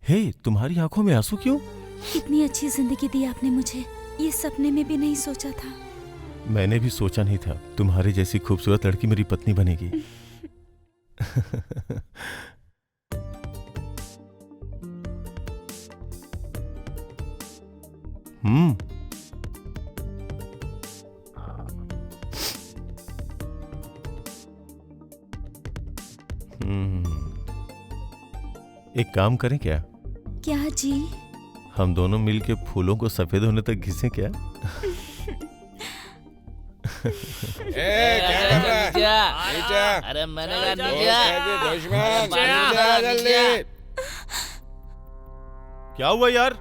हे, तुम्हारी आंखों में आंसू क्यों? इतनी अच्छी जिंदगी दी आपने मुझे, ये सपने में भी नहीं सोचा था। मैंने भी सोचा नहीं था तुम्हारी जैसी खूबसूरत लड़की मेरी पत्नी बनेगी। एक काम करें क्या? क्या जी? हम दोनों मिलके फूलों को सफेद होने तक घिसें क्या? क्या कर रहा है? अरे मैंने कहा दुश्मन, जल्दी। क्या हुआ यार?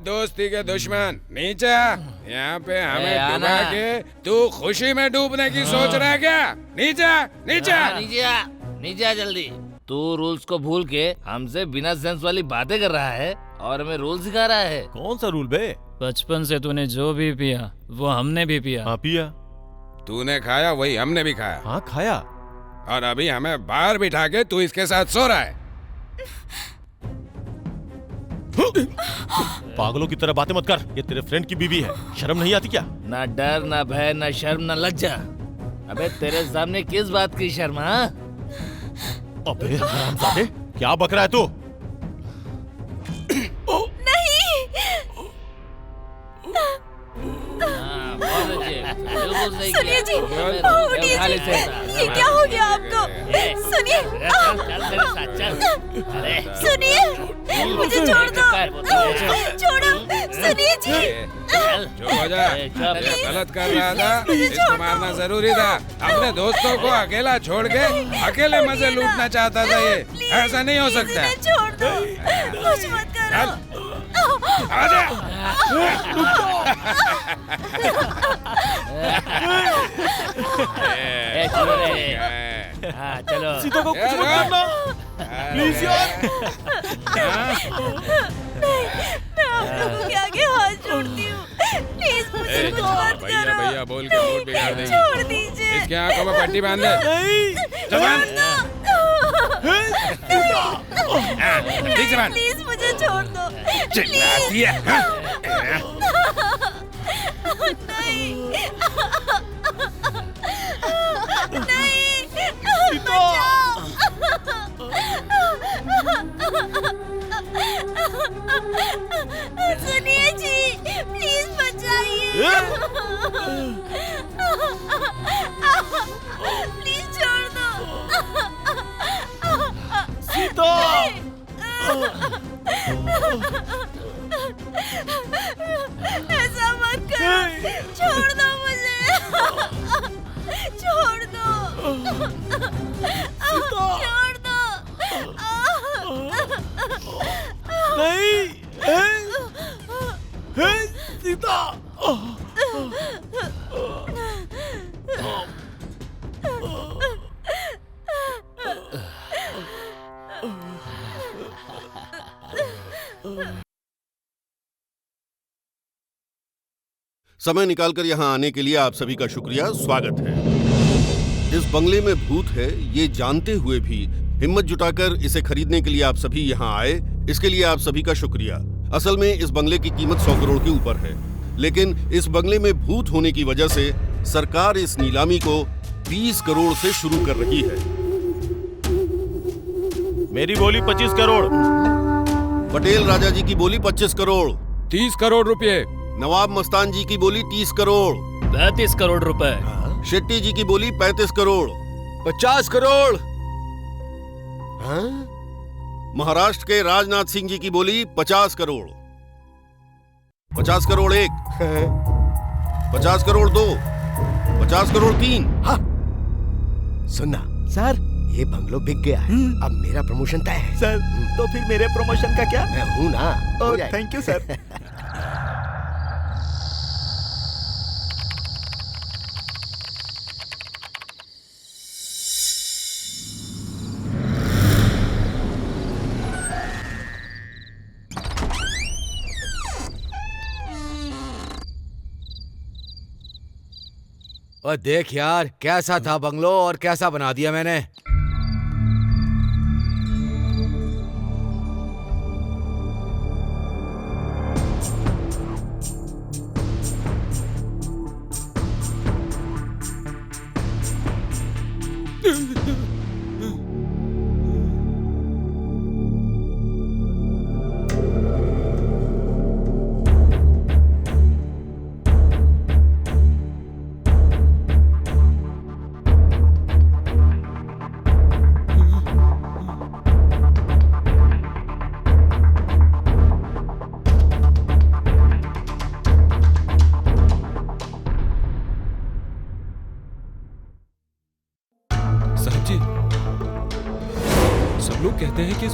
दोस्ती के दुश्मन, नीचे यहाँ पे हमें डुबा के तू खुशी में डूबने की सोच रहा है क्या? नीचे नीचे नीचे जल्दी। तू रूल्स को भूल के हमसे बिना सेंस वाली बातें कर रहा है और हमें रूल सिखा रहा है। कौन सा रूल बे? बचपन से तूने जो भी पिया वो हमने भी पिया। हाँ पिया। तूने खाया वही हमने भी खाया। हाँ खाया। और अभी हमें बाहर बिठा के तू इसके साथ सो रहा है। पागलों की तरह बातें मत कर, ये तेरे फ्रेंड की बीवी है, शर्म नहीं आती क्या? ना डर ना भय ना शर्म ना लज्जा। अबे तेरे सामने किस बात की शर्म? अबे हरामजादे, क्या बक रहा है तू? सुनिए जी, उठिए। ये क्या हो गया आपको? सुनिए, सुनिए, मुझे छोड़ दो, छोड़ो, सुनिए जी। चुप हो जा, गलत कर रहा था, इसको मारना जरूरी था। अपने दोस्तों को अकेला छोड़ के अकेले मजे लूटना चाहता था ये, ऐसा नहीं हो सकता। छोड़ दो, कुछ मत करो। आजा। चलो सीता को कुछ मत करना, प्लीज यार। मैं आप लोगों के आगे हाथ जोड़ती हूँ, प्लीज मुझे कुछ मत करो। भैया बोल के मूड बिगाड़ देंगे। छोड़ दीजिए। इसके आंखों में पट्टी बांध दे। ठीक से बांध। प्लीज मुझे छोड़ दो। चिल्लाती है। नहीं, नहीं, बचाओ। सुनिए जी, प्लीज बचाइए। प्लीज छोड़ दो। सीता! ऐसा मत करो, छोड़ दो मुझे, छोड़ दो, छोड़ दो। नहीं, सीता! समय निकालकर यहाँ आने के लिए आप सभी का शुक्रिया, स्वागत है। इस बंगले में भूत है ये जानते हुए भी हिम्मत जुटाकर इसे खरीदने के लिए आप सभी यहाँ आए, इसके लिए आप सभी का शुक्रिया। असल में इस बंगले की कीमत 100 करोड़ के ऊपर है, लेकिन इस बंगले में भूत होने की वजह से सरकार इस नीलामी को 20 करोड़ से शुरू कर रही है। मेरी बोली 25 करोड़। पटेल राजा जी की बोली 25 करोड़। 30 करोड़ रुपए। नवाब मस्तान जी की बोली 30 करोड़। 35 करोड़ रुपए। शेट्टी जी की बोली 35 करोड़। 50 करोड़। महाराष्ट्र के राजनाथ सिंह जी की बोली 50 करोड़। 50 करोड़ 1, 50 करोड़ 2, 50 करोड़ 3। हाँ सुनना सर, ये बंगलो बिक गया है, अब मेरा प्रमोशन तय है सर। तो फिर मेरे प्रमोशन का क्या? मैं हूँ ना। Thank you sir. और देख यार, कैसा था बंगलो और कैसा बना दिया मैंने।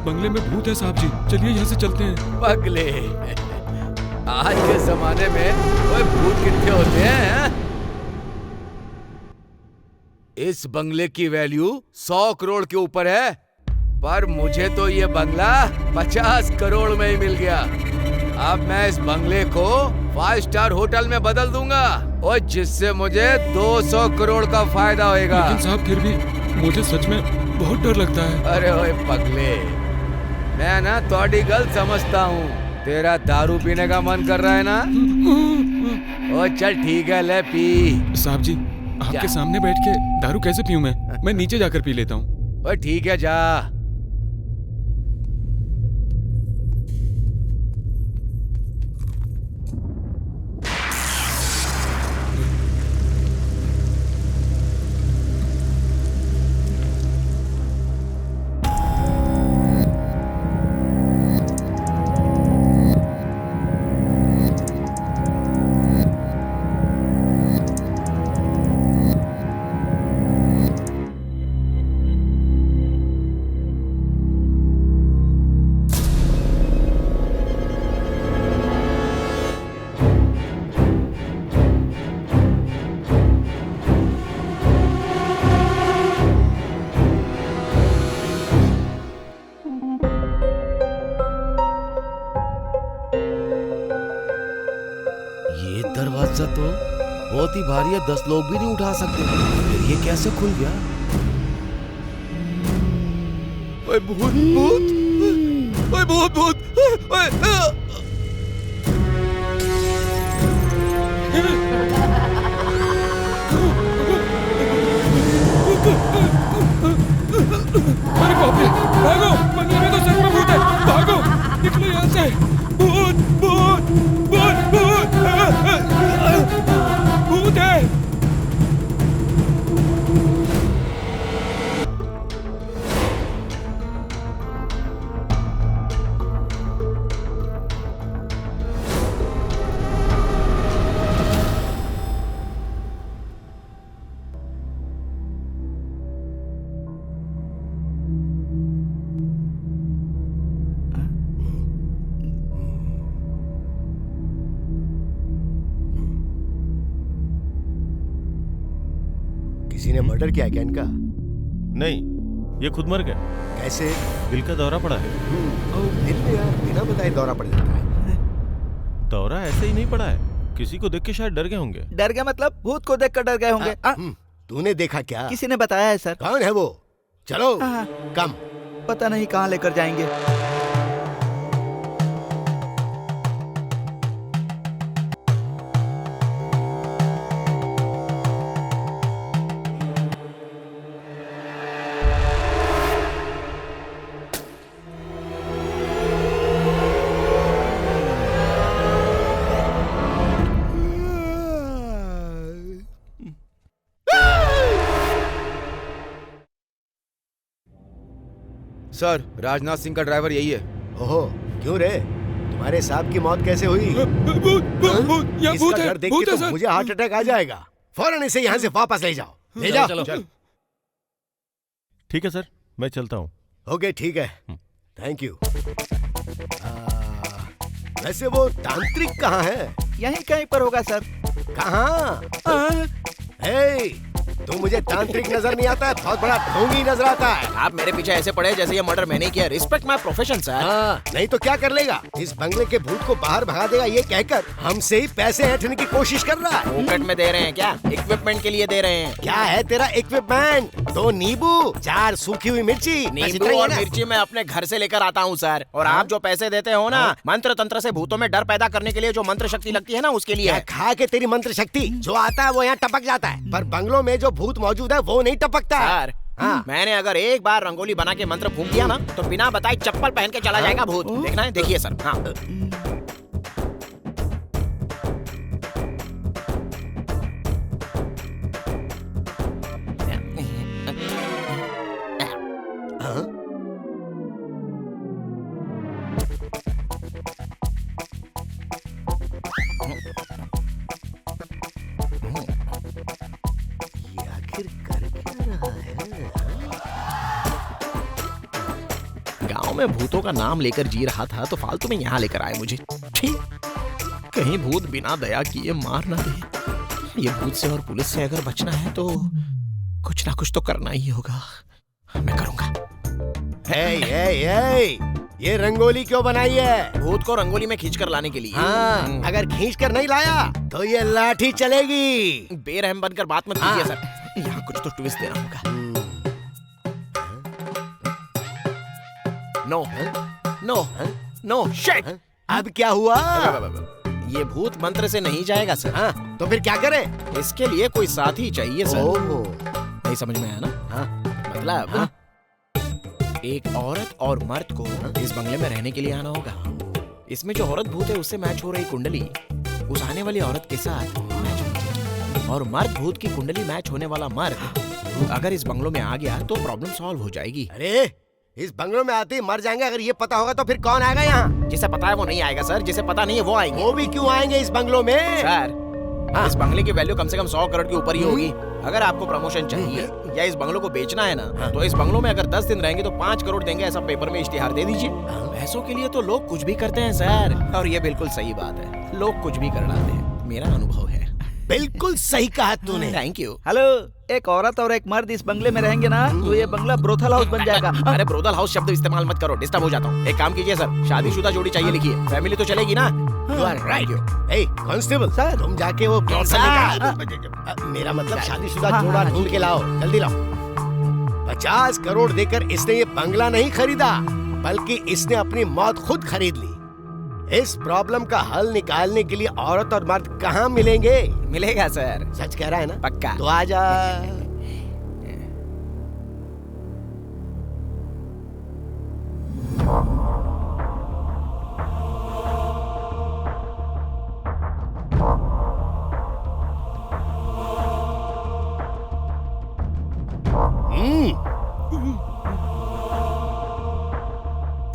बंगले में भूत है साहब जी, चलिए यहाँ से चलते हैं। पगले, आज के जमाने में कोई भूत कितने होते हैं? इस बंगले की वैल्यू 100 करोड़ के ऊपर है, पर मुझे तो ये बंगला 50 करोड़ में ही मिल गया। अब मैं इस बंगले को 5 स्टार होटल में बदल दूंगा, और जिससे मुझे 200 करोड़ का फायदा होएगा। लेकिन साहब फिर भी मुझे सच में बहुत डर लगता है। अरे ओए पगले, मैं ना थोड़ी गलत समझता हूँ। तेरा दारू पीने का मन कर रहा है ना? ओ चल ठीक है, ले पी। साहब जी, आपके सामने बैठ के दारू कैसे पीऊं मैं नीचे जाकर पी लेता हूँ। ओ ठीक है, जा। दरवाजा तो बहुत ही भारी है, 10 लोग भी नहीं उठा सकते। फिर ये कैसे खुल गया? ओए भूत भूत, ओए भूत भूत, ओए अरे बाप रे, भागो, बंगले में तो सच में भूत है, भागो, निकलो यहाँ से। भूत भूत भूत भूत भूत है। किसी ने मर्डर किया क्या इनका? नहीं, ये खुद मर गए। कैसे? दिल का दौरा पड़ा है। दिल में यार बिना बताए दौरा पड़ जाता है। दौरा ऐसे ही नहीं पड़ा है, किसी को देख के शायद डर गए होंगे। डर गया मतलब भूत को देखकर डर गए होंगे। तूने देखा क्या? किसी ने बताया है सर। कौन है वो? चलो कम। पता नहीं कहाँ लेकर जाएंगे। सर, राजनाथ सिंह का ड्राइवर यही है। ओहो, क्यों रे? तुम्हारे साहब की मौत कैसे हुई? इसका डर देख के तो मुझे हार्ट अटैक आ जाएगा। फौरन इसे यहाँ से वापस ले जाओ। ले जाओ। चल। ठीक है सर, मैं चलता हूँ। ओके ठीक है, थैंक यू। वैसे वो तांत्रिक कहाँ है? यहीं कहीं पर होगा सर। कहाँ? तू मुझे तांत्रिक नजर नहीं आता है, बहुत बड़ा ढोंगी नजर आता है। आप मेरे पीछे ऐसे पड़े जैसे ये मर्डर मैंने किया। Respect my profession sir. हाँ, नहीं तो क्या कर लेगा? इस बंगले के भूत को बाहर भगा देगा ये कहकर हमसे ही पैसे ऐंठने की कोशिश कर रहा है। पॉकेट में दे रहे हैं क्या? इक्विपमेंट के लिए दे रहे हैं। क्या है तेरा इक्विपमेंट? 2 नींबू, 4 सूखी हुई मिर्ची। नींबू और मिर्ची मैं अपने घर से लेकर आता हूँ सर। और आप जो पैसे देते हो ना, मंत्र तंत्र से भूतों में डर पैदा करने के लिए जो मंत्र शक्ति लगती है ना, उसके लिए। खा के तेरी मंत्र शक्ति जो आता है वो यहाँ टपक जाता है, पर बंगलों में जो भूत मौजूद है वो नहीं टपकता सर। मैंने अगर एक बार रंगोली बना के मंत्र फूंक दिया ना, तो बिना बताए चप्पल पहन के चला जाएगा भूत। देखना है, देखिए सर। हाँ। मैं भूतों का नाम लेकर जी रहा था तो फालतू में यहाँ लेकर आए मुझे। ठीक, कहीं भूत बिना दया किए मार ना दे। ये भूत से और पुलिस से अगर बचना है तो कुछ ना कुछ तो करना ही होगा। मैं करूंगा। ये रंगोली क्यों बनाई है? भूत को रंगोली में खींच कर लाने के लिए। हाँ, अगर खींच कर नहीं लाया तो ये लाठी चलेगी। बेरहम बनकर बात मत कीजिए सर, यहाँ कुछ तो ट्विस्ट देना होगा। No no no shit. अब क्या हुआ? ये भूत मंत्र से नहीं जाएगा सर। हाँ, तो फिर क्या करें? इसके लिए कोई साथी चाहिए सर। ओहो, नहीं समझ में आया ना? हाँ, मतलब हाँ? एक औरत और मर्द को इस बंगले में रहने के लिए आना होगा। इसमें जो औरत भूत है उससे मैच हो रही कुंडली उस आने वाली औरत के साथ मैच होगी, और मर्द भूत की कुंडली मैच होने वाला मर्द अगर इस बंगलों में आ गया तो प्रॉब्लम सॉल्व हो जाएगी। अरे इस बंगलों में आते ही मर जाएंगे। अगर ये पता होगा तो फिर कौन आएगा यहाँ? जिसे पता है वो नहीं आएगा सर, जिसे पता नहीं है वो आएंगे। वो भी क्यों आएंगे इस बंगलों में? सर इस बंगले की वैल्यू कम से कम 100 करोड़ के ऊपर ही होगी। अगर आपको प्रमोशन चाहिए या इस बंगलों को बेचना है ना, तो इस बंगलों में अगर 10 दिन रहेंगे तो 5 करोड़ देंगे, ऐसा पेपर में इश्तिहार दे दीजिए। पैसों के लिए तो लोग कुछ भी करते हैं सर, और ये बिल्कुल सही बात है, लोग कुछ भी कर डालते हैं, मेरा अनुभव है। बिल्कुल सही कहा तूने। Thank you. हेलो, एक औरत और एक मर्द इस बंगले में रहेंगे ना तो ये बंगला ब्रोथल हाउस बन जाएगा। अरे ब्रोथल हाउस शब्द इस्तेमाल मत करो, डिस्टर्ब हो जाता हूँ। एक काम कीजिए सर, शादीशुदा जोड़ी चाहिए लिखिए, फैमिली तो चलेगी ना। You are right. Hey, constable sir, तुम जाके वो मेरा मतलब शादीशुदा जोड़ा ढूंढ के लाओ, जल्दी लाओ। 50 करोड़ देकर इसने ये बंगला नहीं खरीदा, बल्कि इसने अपनी मौत खुद खरीद ली। इस प्रॉब्लम का हल निकालने के लिए औरत और मर्द कहाँ मिलेंगे? मिलेगा सर। सच कह रहा है ना? पक्का। तो आजा।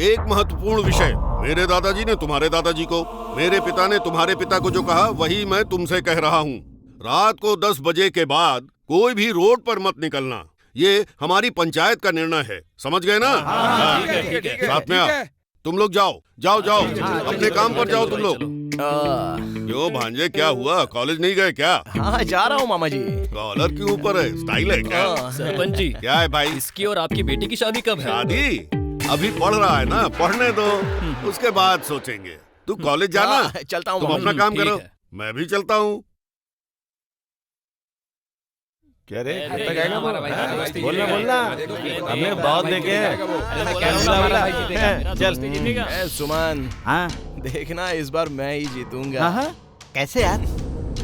एक महत्वपूर्ण विषय, मेरे दादाजी ने तुम्हारे दादाजी को, मेरे पिता ने तुम्हारे पिता को जो कहा वही मैं तुमसे कह रहा हूँ। रात को 10 बजे के बाद कोई भी रोड पर मत निकलना। ये हमारी पंचायत का निर्णय है, समझ गए ना? ठीक है, साथ में आ। तुम लोग जाओ जाओ जाओ, अपने काम पर जाओ तुम लोग। क्यों भांजे, क्या हुआ? कॉलेज नहीं गए क्या? हाँ जा रहा हूँ मामा जी। कॉलर के ऊपर है, स्टाइल है क्या? सरपंच जी, क्या है भाई? इसकी और आपकी बेटी की शादी कब है? शादी अभी पढ़ रहा है ना, पढ़ने दो, उसके बाद सोचेंगे। तू कॉलेज जाना, चलता हूँ। तुम अपना काम करो, मैं भी चलता हूँ। क्या रे? बोलना बोलना, हमने बहुत देखे हैं। चल सुमन, हाँ देखना इस बार मैं ही जीतूंगा। हाँ, कैसे यार?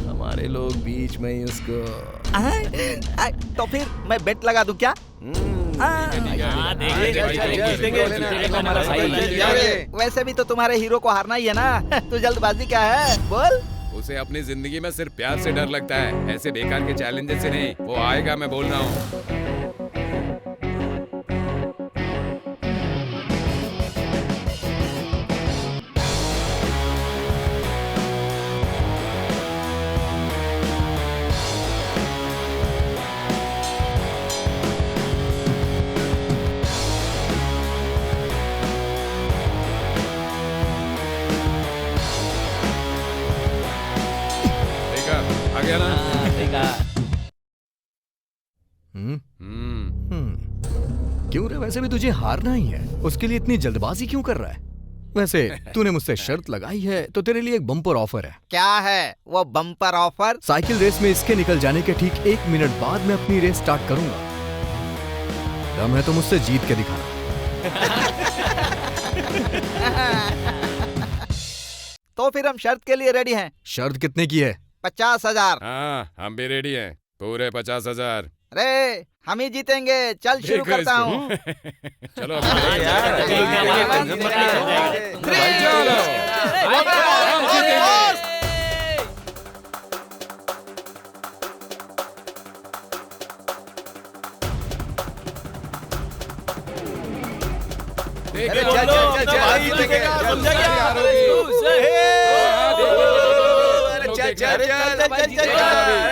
हमारे लोग बीच में ही उसको। तो फिर मैं बेट लगा दूं क्या? वैसे भी तो तुम्हारे हीरो को हारना ही है ना, तो जल्दबाजी क्या है? बोल। उसे अपनी जिंदगी में सिर्फ प्यार से डर लगता है, ऐसे बेकार के चैलेंजेस से नहीं। वो आएगा, मैं बोल रहा हूँ। आ गया ना? क्यों रे, वैसे भी तुझे हारना ही है, उसके लिए इतनी जल्दबाजी क्यों कर रहा है? वैसे तूने मुझसे शर्त लगाई है तो तेरे लिए एक बम्पर ऑफर है। क्या है वो बम्पर ऑफर? साइकिल रेस में इसके निकल जाने के ठीक 1 मिनट बाद मैं अपनी रेस स्टार्ट करूंगा। दम है तो मुझसे जीत के दिखाना। तो फिर हम शर्त के लिए रेडी हैं। शर्त कितने की है? 50,000। हाँ, हम भी रेडी हैं, पूरे 50,000। रे हम ही जीतेंगे, चल शुरू करता हूँ। चलो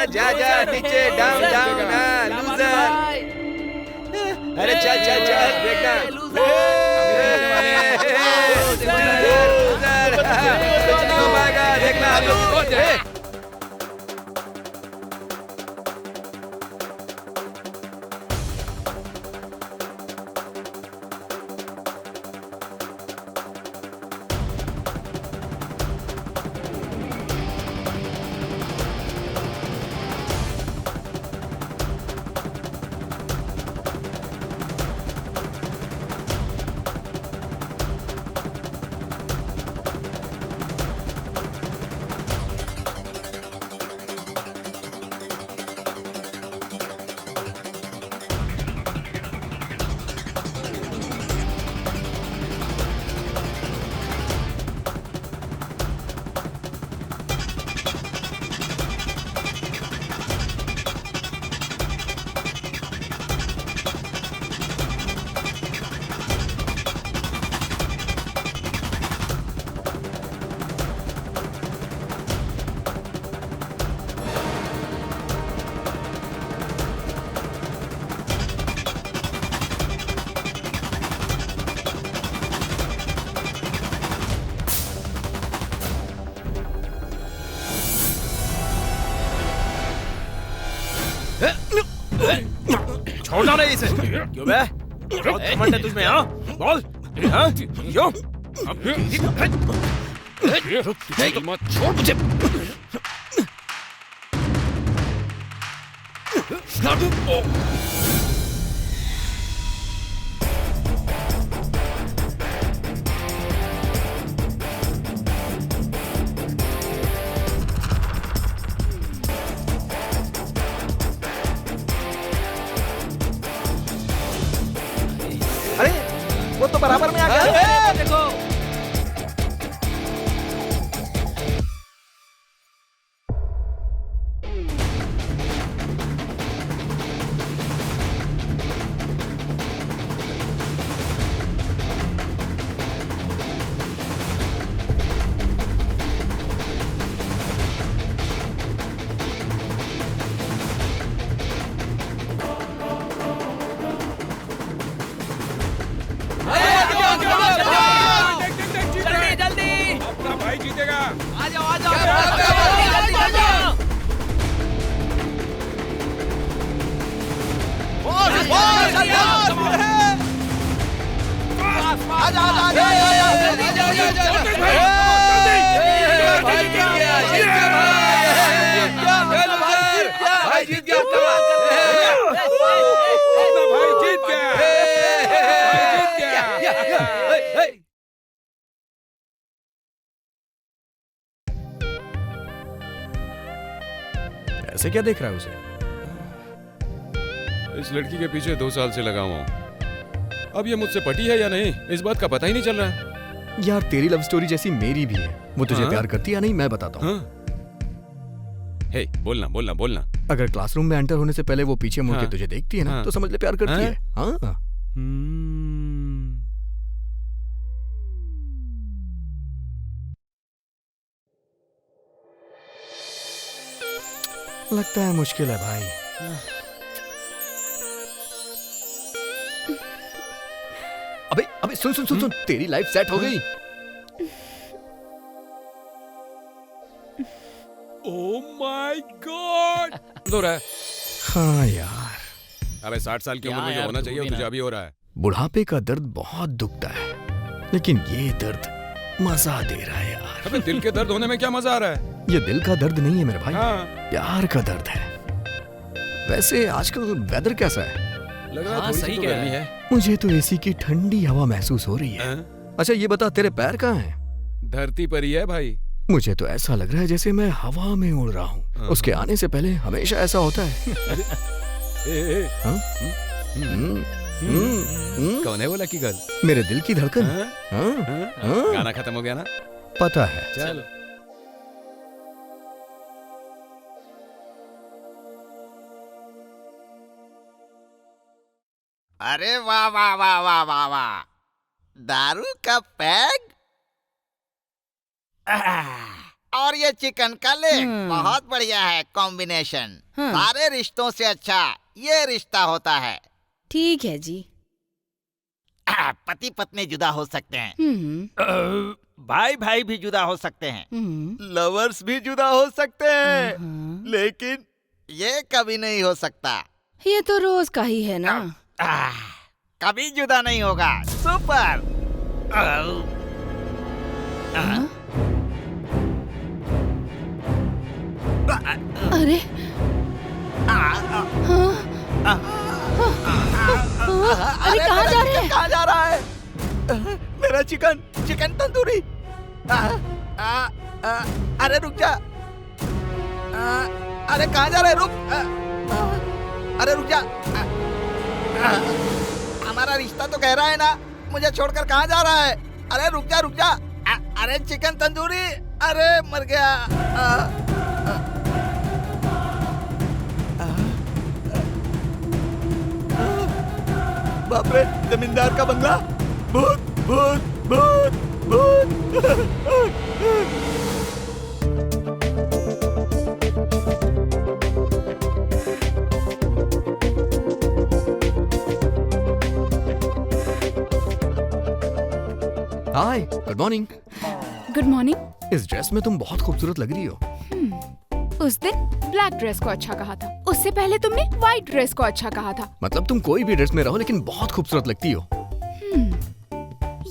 चल जा नीचे, डाउन लूजर। अरे चल देखना। छोड़ना नहीं इसे। क्यों बे? बहुत घमंड है तुझमें, हाँ? बोल। हाँ? क्यों? मत छोड़ मुझे। अरे वो तो बराबर में आ गया। देखो। ऐसे क्या देख रहा है उसे? इस लड़की के पीछे 2 साल से लगा हुआ हूँ। अब ये मुझसे पटी है या नहीं, इस बात का पता ही नहीं चल रहा है। यार तेरी लव स्टोरी जैसी मेरी भी है। वो तुझे हाँ? प्यार करती है या नहीं मैं बताता हूँ। हे, बोलना बोलना बोलना। अगर क्लासरूम में एंटर होने से पहले वो पीछे मुड़ के हाँ? तुझे देखती है ना, हाँ? तो समझ ले प्यार करती है। हाँ? लगता है मुश्किल है भाई। अबे अबे सुन सुन सुन सुन, तेरी लाइफ सेट हो गई। Oh my God! हो रहा है। हाँ यार, अबे 60 साल की उम्र में जो होना चाहिए वो तुझे अभी हो रहा है। बुढ़ापे का दर्द बहुत दुखता है, लेकिन ये दर्द मजा दे रहा है यार। अबे दिल के दर्द होने में क्या मजा आ रहा है? ये दिल का दर्द नहीं है मेरे भाई, हाँ। प्यार का दर्द है। वैसे आजकल वेदर कैसा है? लग रहा है थोड़ी सी तो गर्मी है। मुझे तो एसी की ठंडी हवा महसूस हो रही है। अच्छा ये बता, तेरे पैर कहाँ हैं? धरती पर ही है भाई। मुझे तो ऐसा लग रहा है जैसे मैं हवा में उड़ रहा हूँ। उसके आने से पहले हमेशा ऐसा होता है। हाँ? कौन है वो लकी गर्ल? मेरे दिल की धड़कन। गाना खत्म हो गया ना? पता है। चलो। अरे वाह वाह वाह वाह वाह वाह, दारू का पैग और ये चिकन का लेग, बहुत बढ़िया है कॉम्बिनेशन। सारे रिश्तों से अच्छा ये रिश्ता होता है। ठीक है जी। पति पत्नी जुदा हो सकते हैं, हम्म, भाई भाई भी जुदा हो सकते हैं, लवर्स भी जुदा हो सकते हैं, लेकिन ये कभी नहीं हो सकता। ये तो रोज का ही है ना। कभी जुदा नहीं होगा। सुपर। अरे अरे कहाँ जा रहे हैं? कहाँ जा रहा है? मेरा चिकन चिकन तंदूरी। अरे रुक जा। अरे कहाँ जा रहे? रुक। अरे रुक जा। हमारा रिश्ता तो गहरा है ना, मुझे छोड़कर कहाँ जा रहा है? अरे रुक जा रुक जा। अरे चिकन तंदूरी। अरे मर गया। बाप रे, जमींदार का बंगला। भूत भूत भूत भूत। हाय, गुड मॉर्निंग। Good morning. इस ड्रेस में तुम बहुत खूबसूरत लग रही हो। उस दिन ब्लैक ड्रेस को अच्छा कहा था, उससे पहले तुमने व्हाइट ड्रेस को अच्छा कहा था। मतलब तुम कोई भी ड्रेस में रहो लेकिन बहुत खूबसूरत लगती हो।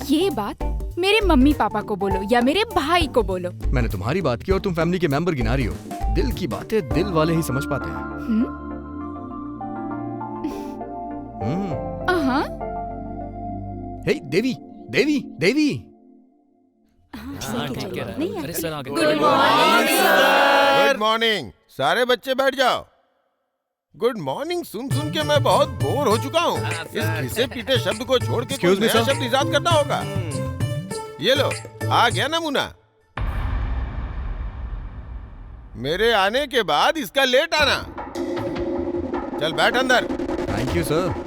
ये बात मेरे मम्मी पापा को बोलो या मेरे भाई को बोलो। मैंने तुम्हारी बात की और तुम फैमिली के मेंबर गिना रही हो। दिल की बातें दिल वाले ही समझ पाते हैं। हे देवी, देवी, देवी। Good morning. सारे बच्चे बैठ जाओ। गुड मॉर्निंग सुन सुन के मैं बहुत बोर हो चुका हूँ। इस घिसे पीटे शब्द को छोड़ के कोई नया शब्द इजाद करना होगा। ये लो, आ गया नमूना। मेरे आने के बाद इसका लेट आना। चल बैठ अंदर। Thank you sir.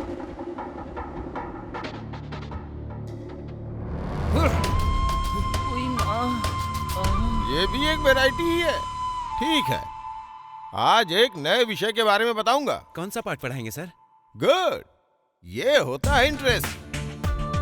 ये भी एक वैरायटी ही है। ठीक है, आज एक नए विषय के बारे में बताऊंगा। कौन सा पाठ पढ़ाएंगे सर? गुड, ये होता है इंटरेस्ट।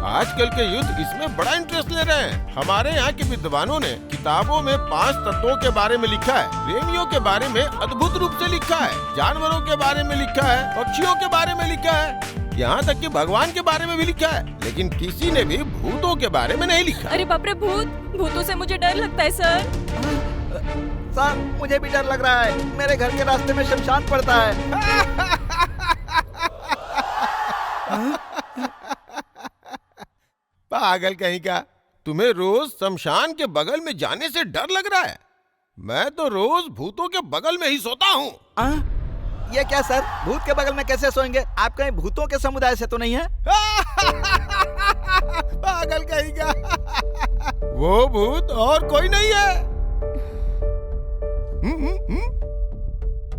आजकल के युद्ध इसमें बड़ा इंटरेस्ट ले रहे हैं। हमारे यहाँ के विद्वानों ने किताबों में 5 तत्वों के बारे में लिखा है, प्रेमियों के बारे में अद्भुत रूप से लिखा है, जानवरों के बारे में लिखा है, पक्षियों के बारे में लिखा है, यहाँ तक कि भगवान के बारे में भी लिखा है, लेकिन किसी ने भी भूतों के बारे में नहीं लिखा। अरे बाप रे, भूतों से मुझे डर लगता है सर। सर मुझे भी डर लग रहा है। मेरे घर के रास्ते में शमशान पड़ता है। पागल कहीं का, तुम्हें रोज शमशान के बगल में जाने से डर लग रहा है? मैं तो रोज भूतों के बगल में ही सोता हूँ। ये क्या सर, भूत के बगल में कैसे सोएंगे? आप कहीं भूतों के समुदाय से तो नहीं है? पागल कहीं का, वो भूत और कोई नहीं है।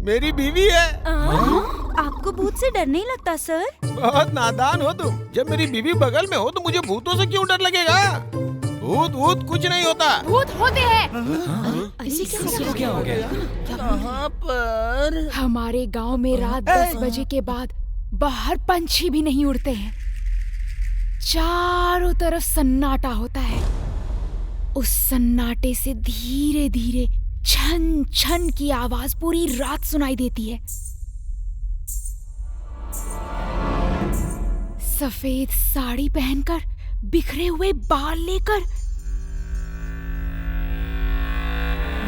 मेरी बीवी है। आपको भूत से डर नहीं लगता सर? बहुत नादान हो तुम। जब मेरी बीवी बगल में हो तो मुझे भूतों से क्यों डर लगेगा? भूत भूत कुछ नहीं होता। भूत होते हैं। ऐसे क्या हो गया? कहाँ पर? हमारे गांव में रात 10 बजे के बाद बाहर पंछी भी नहीं उड़ते हैं। चारों तरफ सन्नाटा होता है। उस सन्नाटे से धीरे धीरे छन छन की आवाज पूरी रात सुनाई देती है। सफेद साड़ी पहनकर, बिखरे हुए बाल लेकर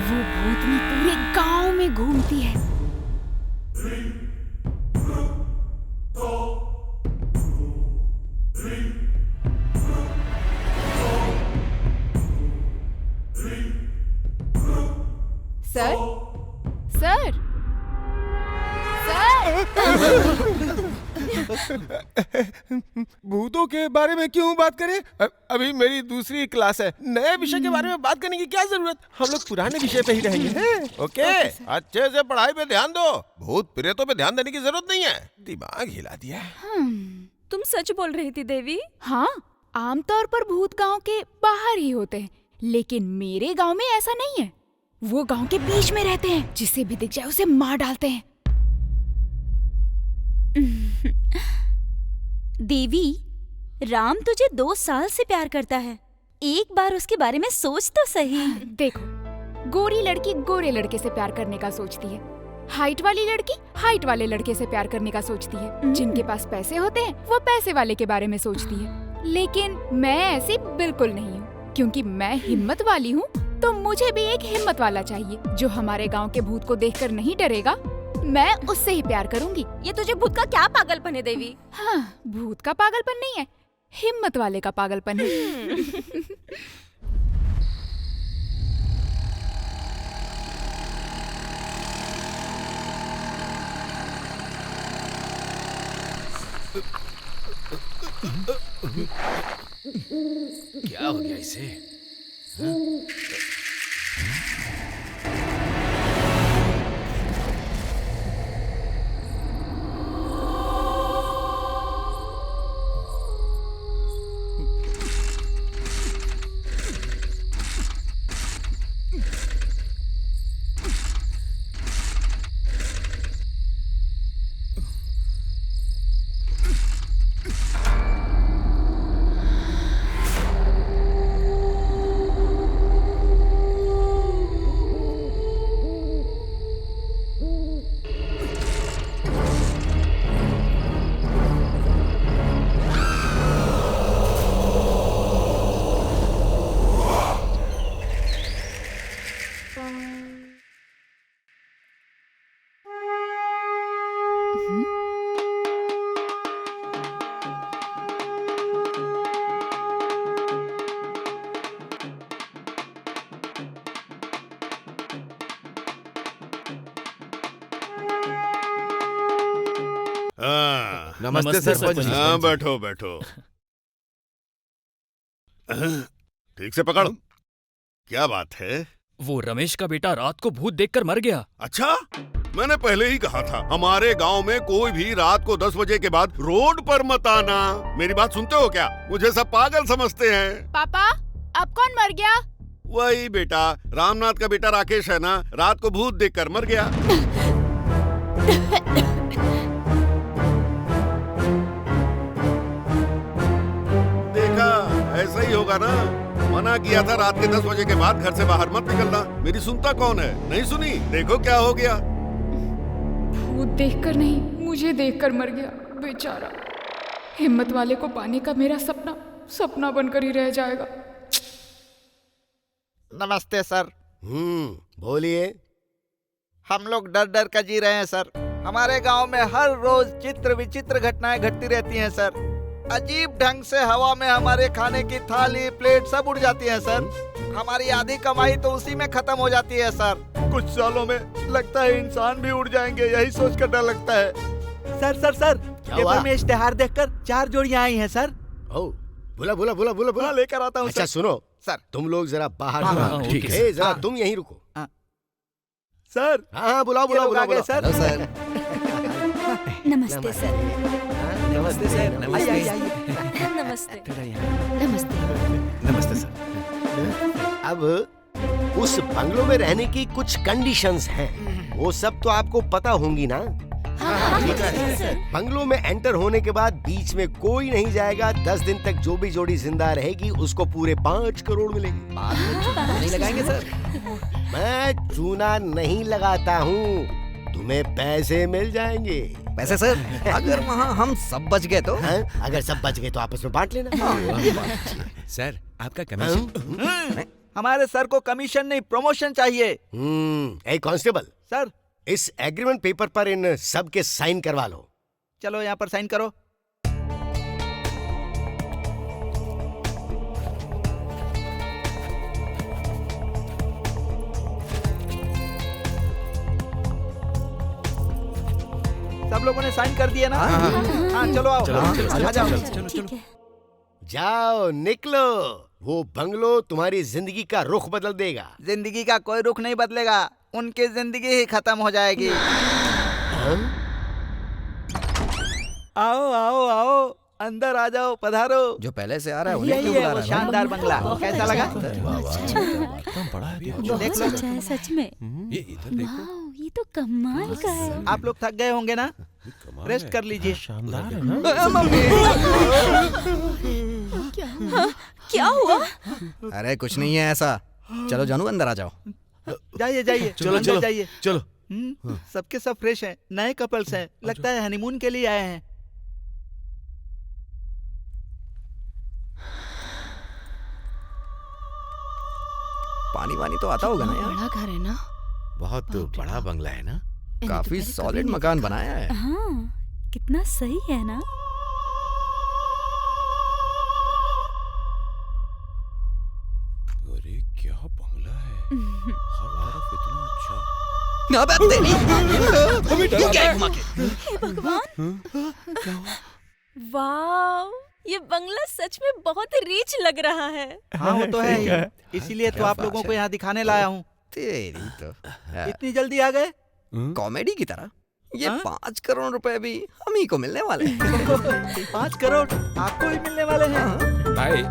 वो भूतनी पूरे गांव में घूमती है। सर, सर, भूतों के बारे में क्यों बात करें? अभी मेरी दूसरी क्लास है। नए विषय के बारे में बात करने की क्या जरूरत? हम लोग पुराने विषय पे ही रहेंगे। ओके, अच्छे से पढ़ाई पे ध्यान दो। भूत प्रेतों पे ध्यान देने की जरूरत नहीं है। दिमाग हिला दिया। तुम सच बोल रही थी देवी? हाँ, आमतौर पर भूत गांव के बाहर ही होते हैं, लेकिन मेरे गांव में ऐसा नहीं है। वो गांव के बीच में रहते हैं। जिसे भी दिख जाए उसे मार डालते हैं। देवी, राम तुझे 2 साल से प्यार करता है, एक बार उसके बारे में सोच तो सही। देखो, गोरी लड़की गोरे लड़के से प्यार करने का सोचती है, हाइट वाली लड़की हाइट वाले लड़के से प्यार करने का सोचती है, जिनके पास पैसे होते हैं वो पैसे वाले के बारे में सोचती है। लेकिन मैं ऐसी बिल्कुल नहीं हूँ, क्योंकि मैं हिम्मत वाली हूँ, तो मुझे भी एक हिम्मत वाला चाहिए जो हमारे गांव के भूत को देखकर नहीं डरेगा। मैं उससे ही प्यार करूंगी। ये तुझे भूत का क्या पागलपन है देवी? हाँ, भूत का पागलपन नहीं है, हिम्मत वाले का पागलपन है। क्या हो गया इसे? हाँ? नमस्ते सरपंच जी। हाँ, बैठो बैठो। ठीक से पकड़। क्या बात है? वो रमेश का बेटा रात को भूत देखकर मर गया। अच्छा, मैंने पहले ही कहा था हमारे गांव में कोई भी रात को 10 बजे के बाद रोड पर मत आना। मेरी बात सुनते हो क्या? मुझे सब पागल समझते हैं। पापा, अब कौन मर गया? वही बेटा, रामनाथ का बेटा राकेश है ना, रात को भूत देखकर मर गया। देखा, ऐसा ही होगा ना। मना किया था रात के 10 बजे के बाद घर से बाहर मत निकलना। मेरी सुनता कौन है? नहीं सुनी? देखो क्या हो गया। भूत देखकर नहीं, मुझे देखकर मर गया बेचारा। हिम्मत वाले को पाने का मेरा सपना सपना बनकर ही रह जाएगा। नमस्ते सर। बोलिए। हम लोग डर डर कर जी रहे हैं सर। हमारे गांव में हर रोज चित्र विचित्र घटनाएं घटती रहती हैं सर। अजीब ढंग से हवा में हमारे खाने की थाली प्लेट सब उड़ जाती है सर। हमारी आधी कमाई तो उसी में खत्म हो जाती है सर। कुछ सालों में लगता है इंसान भी उड़ जाएंगे, यही सोचकर डर लगता है। सर पेपर में इश्तेहार देखकर 4 जोड़ियां आई हैं सर। ओ, बुला लेकर आता हूँ। अच्छा सुनो सर, तुम लोग जरा बाहर हाँ, ठीक है। जरा तुम यहीं रुको सर। हाँ, बुलाओ सर। नमस्ते सर। नमस्ते सर। नमस्ते। नमस्ते सर। अब उस बंगलों में रहने की कुछ कंडीशंस हैं, वो सब तो आपको पता होंगी ना। ठीक है। बंगलों में एंटर होने के बाद बीच में कोई नहीं जाएगा। 10 दिन तक जो भी जोड़ी जिंदा रहेगी उसको पूरे 5 करोड़ मिलेंगे। बाद में चूना नहीं लगाएंगे सर? मैं चूना नहीं लगाता हूँ, तुम्हें पैसे मिल जाएंगे। पैसे सर? अगर वहाँ हम सब बच गए तो? अगर सब बच गए तो आपस में बांट लेना। सर, आपका कमीशन। हमारे सर को कमीशन नहीं, प्रमोशन चाहिए। एक कांस्टेबल सर, इस एग्रीमेंट पेपर पर इन सब के साइन करवा लो। चलो यहाँ पर साइन करो। सब लोगों ने साइन कर दिया ना? हाँ, चलो आओ। आ जाओ। जाओ निकलो। वो बंगलो तुम्हारी जिंदगी का रुख बदल देगा। जिंदगी का कोई रुख नहीं बदलेगा, उनकी जिंदगी ही खत्म हो जाएगी। आओ आओ आओ, अंदर आ जाओ, पधारो। जो पहले से आ रहा है यही है वो शानदार बंगला। कैसा लगा? देख लो। सच में। ये इधर देखो। ये तो कमाल का है। आप लोग थक गए होंगे ना? रेस्ट कर लीजिए। शानदार है क्या हुआ? अरे कुछ नहीं है ऐसा। चलो जानू अंदर आ जाओ। जाइए जाइए, चलो, अंदर चलो, जाइए। चलो। सबके सब फ्रेश हैं, नए कपल्स हैं, लगता है हनीमून के लिए आए हैं। पानी वानी तो आता होगा ना यार। बड़ा घर है ना? बहुत बड़ा बंगला है ना? काफी सॉलिड मकान बनाया है। हाँ, कितना सही है ना? अरे क्या बंगला है, हर तरफ इतना अच्छा। हे भगवान! वाव, ये बंगला सच में बहुत रिच लग रहा है। हाँ वो तो है ही। इसीलिए तो आप लोगों को यहाँ दिखाने लाया हूँ। तेरी तो इतनी जल्दी आ गए? कॉमेडी की तरह। ये 5 करोड़ रुपए भी हम ही को मिलने वाले हैं। 5 करोड़ आपको ही मिलने वाले हैं। भाई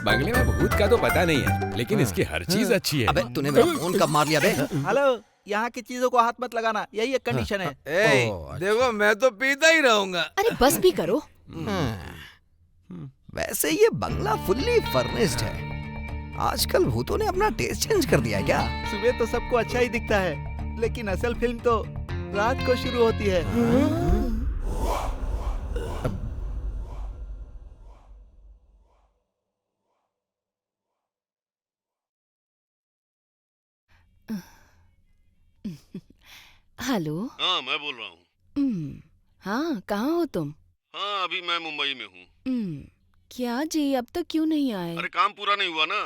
बंगले में भूत का तो पता नहीं है, लेकिन इसकी हर चीज अच्छी है। अबे तूने मेरा फोन कब मार लिया बे? हेलो, यहाँ की चीजों को हाथ मत लगाना, यही एक कंडीशन है। देखो मैं तो पीता ही रहूंगा। अरे बस भी करो। वैसे ये बंगला फुल्ली फर्निश्ड है। आजकल भूतों ने अपना टेस्ट चेंज कर दिया है क्या? सुबह तो सबको अच्छा ही दिखता है, लेकिन असल फिल्म तो रात को शुरू होती है। हेलो। हाँ मैं बोल रहा हूँ। हाँ, कहाँ हो तुम? हाँ अभी मैं मुंबई में हूँ। क्या जी, अब तक क्यों नहीं आए? अरे काम पूरा नहीं हुआ ना।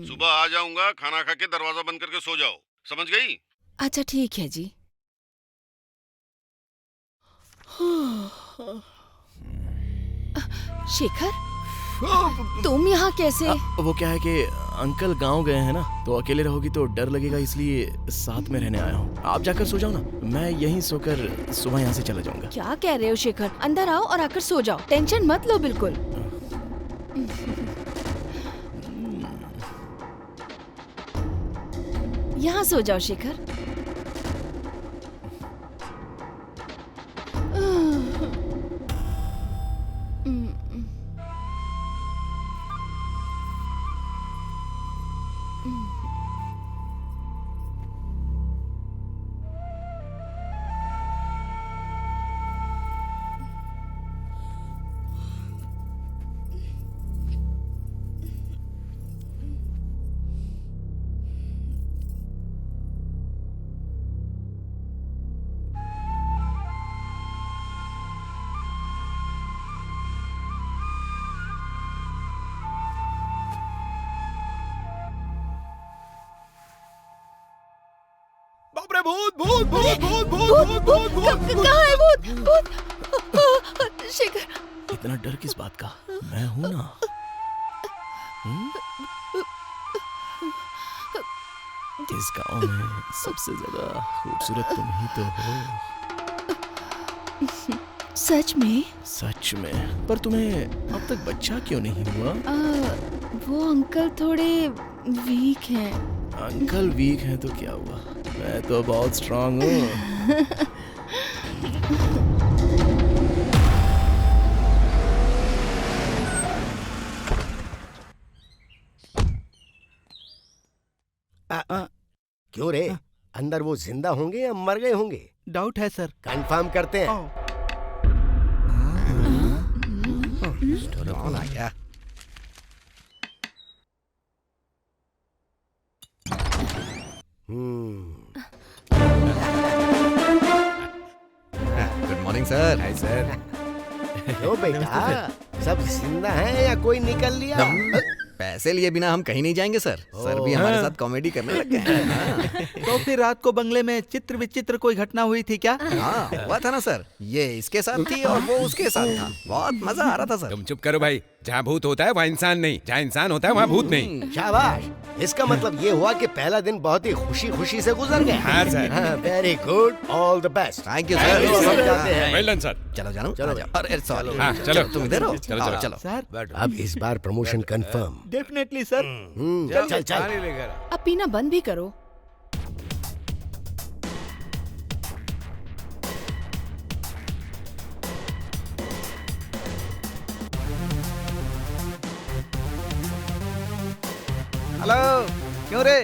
सुबह आ जाऊंगा, खाना खा के दरवाजा बंद करके सो जाओ, समझ गई? अच्छा ठीक है जी। शेखर, तुम यहाँ कैसे? वो क्या है कि अंकल गांव गए हैं ना, तो अकेले रहोगी तो डर लगेगा, इसलिए साथ में रहने आया हूँ। आप जाकर सो जाओ ना, मैं यहीं सोकर सुबह यहाँ से चला जाऊंगा। क्या कह रहे हो शेखर? अंदर आओ और आकर सो जाओ, टेंशन मत लो बिल्कुल। यहाँ सो जाओ शेखर। बाप रे भूत भूत भूत भूत भूत भूत भूत। कहाँ है भूत? भूत! शेखर, इतना डर किस बात का? मैं हूं ना। इस गांव में सबसे ज्यादा खूबसूरत तुम ही तो हो। सच में? सच में। पर तुम्हें अब तक बच्चा क्यों नहीं हुआ? वो अंकल थोड़े वीक हैं। अंकल वीक हैं तो क्या हुआ, मैं तो बहुत स्ट्रांग हूँ। क्यों रे, अंदर वो जिंदा होंगे या मर गए होंगे? डाउट है सर। कंफर्म करते हैं। कौन आ गया? Good morning sir. Hi sir. क्यों बेटा, सब जिंदा हैं या कोई निकल लिया? पैसे लिए बिना हम कहीं नहीं जाएंगे सर। सर भी हमारे साथ कॉमेडी करने लग गए हैं। तो फिर रात को बंगले में चित्र विचित्र कोई घटना हुई थी क्या? हाँ हुआ था ना सर। ये इसके साथ थी और वो उसके साथ था। बहुत मजा आ रहा था सर। तुम चुप करो भाई, जहाँ भूत होता है वहाँ इंसान नहीं, जहाँ इंसान होता है वहाँ भूत नहीं। शाबाश, इसका मतलब ये हुआ कि पहला दिन बहुत ही खुशी खुशी से गुजर गया। हाँ sir. Very good, all the best. Thank you sir. जाते हैं। Well done sir. चलो जानू, चलो। अरे सॉरी। हाँ चलो तुम इधर हो। चलो चलो चलो सर अब इस बार प्रमोशन कंफर्म। Definitely sir. चल चल। पानी लेकर आ। अब पीना बंद भी करो। हेलो, क्यों रे?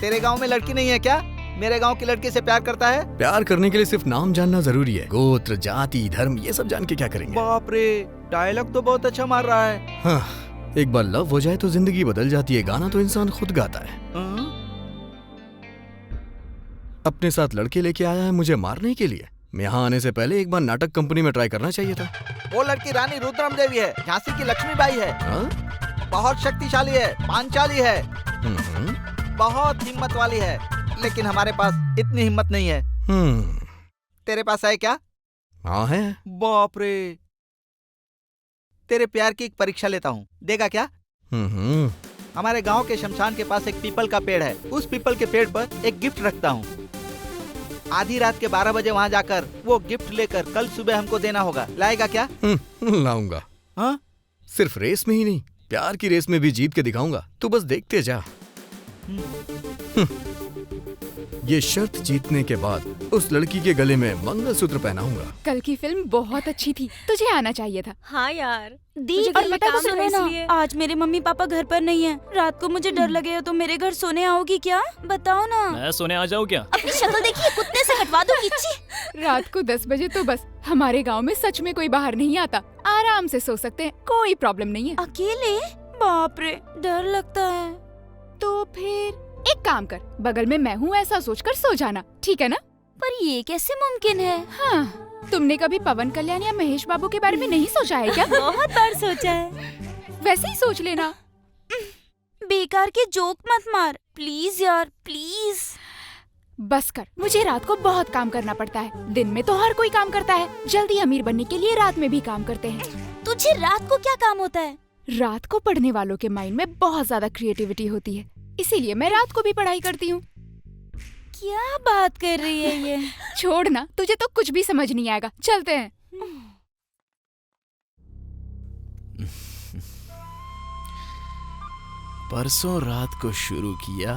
तेरे गांव में लड़की नहीं है क्या? मेरे गांव की लड़की से प्यार करता है? प्यार करने के लिए सिर्फ नाम जानना जरूरी है। गोत्र, जाति, धर्म ये सब जान के क्या करेंगे? बाप रे, डायलॉग तो बहुत अच्छा मार रहा है। हाँ, एक बार लव हो जाए तो जिंदगी बदल जाती है। गाना तो इंसान खुद गाता है। अपने साथ लड़के लेके आया है मुझे मारने के लिए। मैं यहाँ आने से पहले एक बार नाटक कंपनी में ट्राई करना चाहिए था। वो लड़की रानी रुद्रम देवी है, झांसी की लक्ष्मीबाई है। बहुत शक्तिशाली है, पांचाली है, बहुत हिम्मत वाली है, लेकिन हमारे पास इतनी हिम्मत नहीं है। तेरे पास है क्या? हाँ है। बाप रे, तेरे प्यार की एक परीक्षा लेता हूँ, देगा क्या? हमारे गांव के शमशान के पास एक पीपल का पेड़ है। उस पीपल के पेड़ पर एक गिफ्ट रखता हूँ। आधी रात के 12 बजे वहाँ जाकर वो गिफ्ट लेकर कल सुबह हमको देना होगा। लाएगा क्या? लाऊंगा। हाँ? सिर्फ रेस में ही नहीं, प्यार की रेस में भी जीत के दिखाऊंगा। तू बस देखते जा। ये शर्त जीतने के बाद उस लड़की के गले में मंगलसूत्र पहनाऊंगा। कल की फिल्म बहुत अच्छी थी, तुझे आना चाहिए था। हाँ यार, दी मुझे और कल बता काम सुनो है ना, इसलिए। आज मेरे मम्मी पापा घर पर नहीं है। रात को मुझे डर लगेगा तो मेरे घर सोने आओगी क्या? बताओ ना। मैं सोने आ जाऊँ क्या? अपनी शक्ल देखिए, कुत्ते से कटवा दूंगी। छी। रात को 10 बजे तो बस हमारे गांव में सच में कोई बाहर नहीं आता। आराम से सो सकते हैं, कोई प्रॉब्लम नहीं है। अकेले? बाप रे, डर लगता है। तो फिर एक काम कर, बगल में मैं हूँ ऐसा सोचकर सो जाना, ठीक है ना? पर ये कैसे मुमकिन है? हाँ, तुमने कभी पवन कल्याण या महेश बाबू के बारे में नहीं सोचा है क्या? बहुत बार सोचा है। वैसे ही सोच लेना। बेकार के जोक मत मार प्लीज यार, प्लीज। बस कर, मुझे रात को बहुत काम करना पड़ता है। दिन में तो हर कोई काम करता है। जल्दी अमीर बनने के लिए रात में भी काम करते हैं। तुझे रात को क्या काम होता है? रात को पढ़ने वालों के माइंड में बहुत ज्यादा क्रिएटिविटी होती है, इसीलिए मैं रात को भी पढ़ाई करती हूँ। क्या बात कर रही है ये? छोड़ ना, तुझे तो कुछ भी समझ नहीं आएगा। चलते हैं। परसों रात को शुरू किया,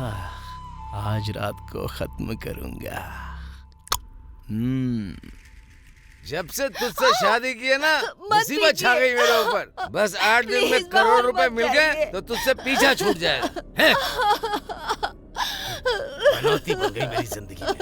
आज रात को खत्म करूंगा। जब से तुझसे शादी की है ना, मुसीबत छा गई मेरे ऊपर। बस 8 दिन में करोड़ रुपए मिल गए तो तुझसे पीछा छूट जाएगा। मनौती बन गई मेरी जिंदगी में।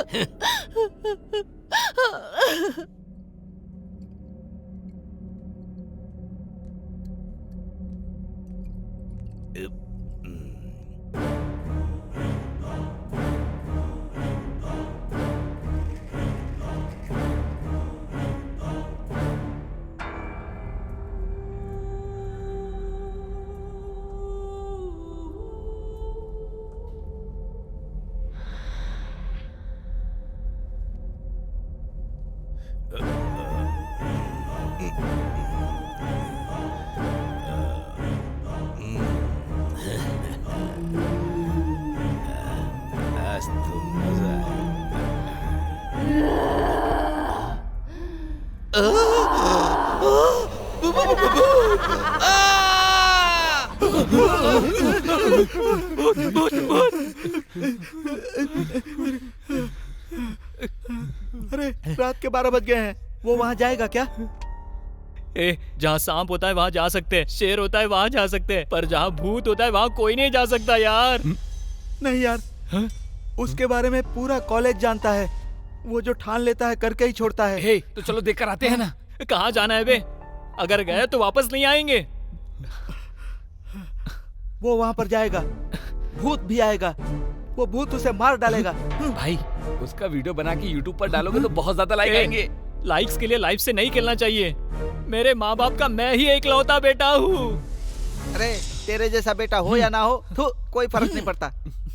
आज तो मजा अरे रात के 12 बज गए हैं। वो वहाँ जाएगा क्या? जहाँ सांप होता है वहाँ जा सकते हैं, शेर होता है वहाँ जा सकते हैं, पर जहाँ भूत होता है वहाँ कोई नहीं जा सकता यार। नहीं यार, उसके बारे में पूरा कॉलेज जानता है। वो जो ठान लेता है करके ही छोड़ता है। तो चलो देख कर आते हैं ना। कहाँ जाना है बे? अगर गए तो वापस नहीं आएंगे। वो वहाँ पर जाएगा, भूत भी आएगा। वो भूत उसे मार डालेगा। भाई, उसका वीडियो बना के YouTube पर डालोगे तो बहुत ज्यादा लाइक आएंगे। लाइक्स के लिए लाइफ से नहीं खेलना चाहिए। मेरे माँ बाप का मैं ही एकलौता बेटा हूँ। अरे तेरे जैसा बेटा हो या ना हो, कोई फर्क नहीं पड़ता।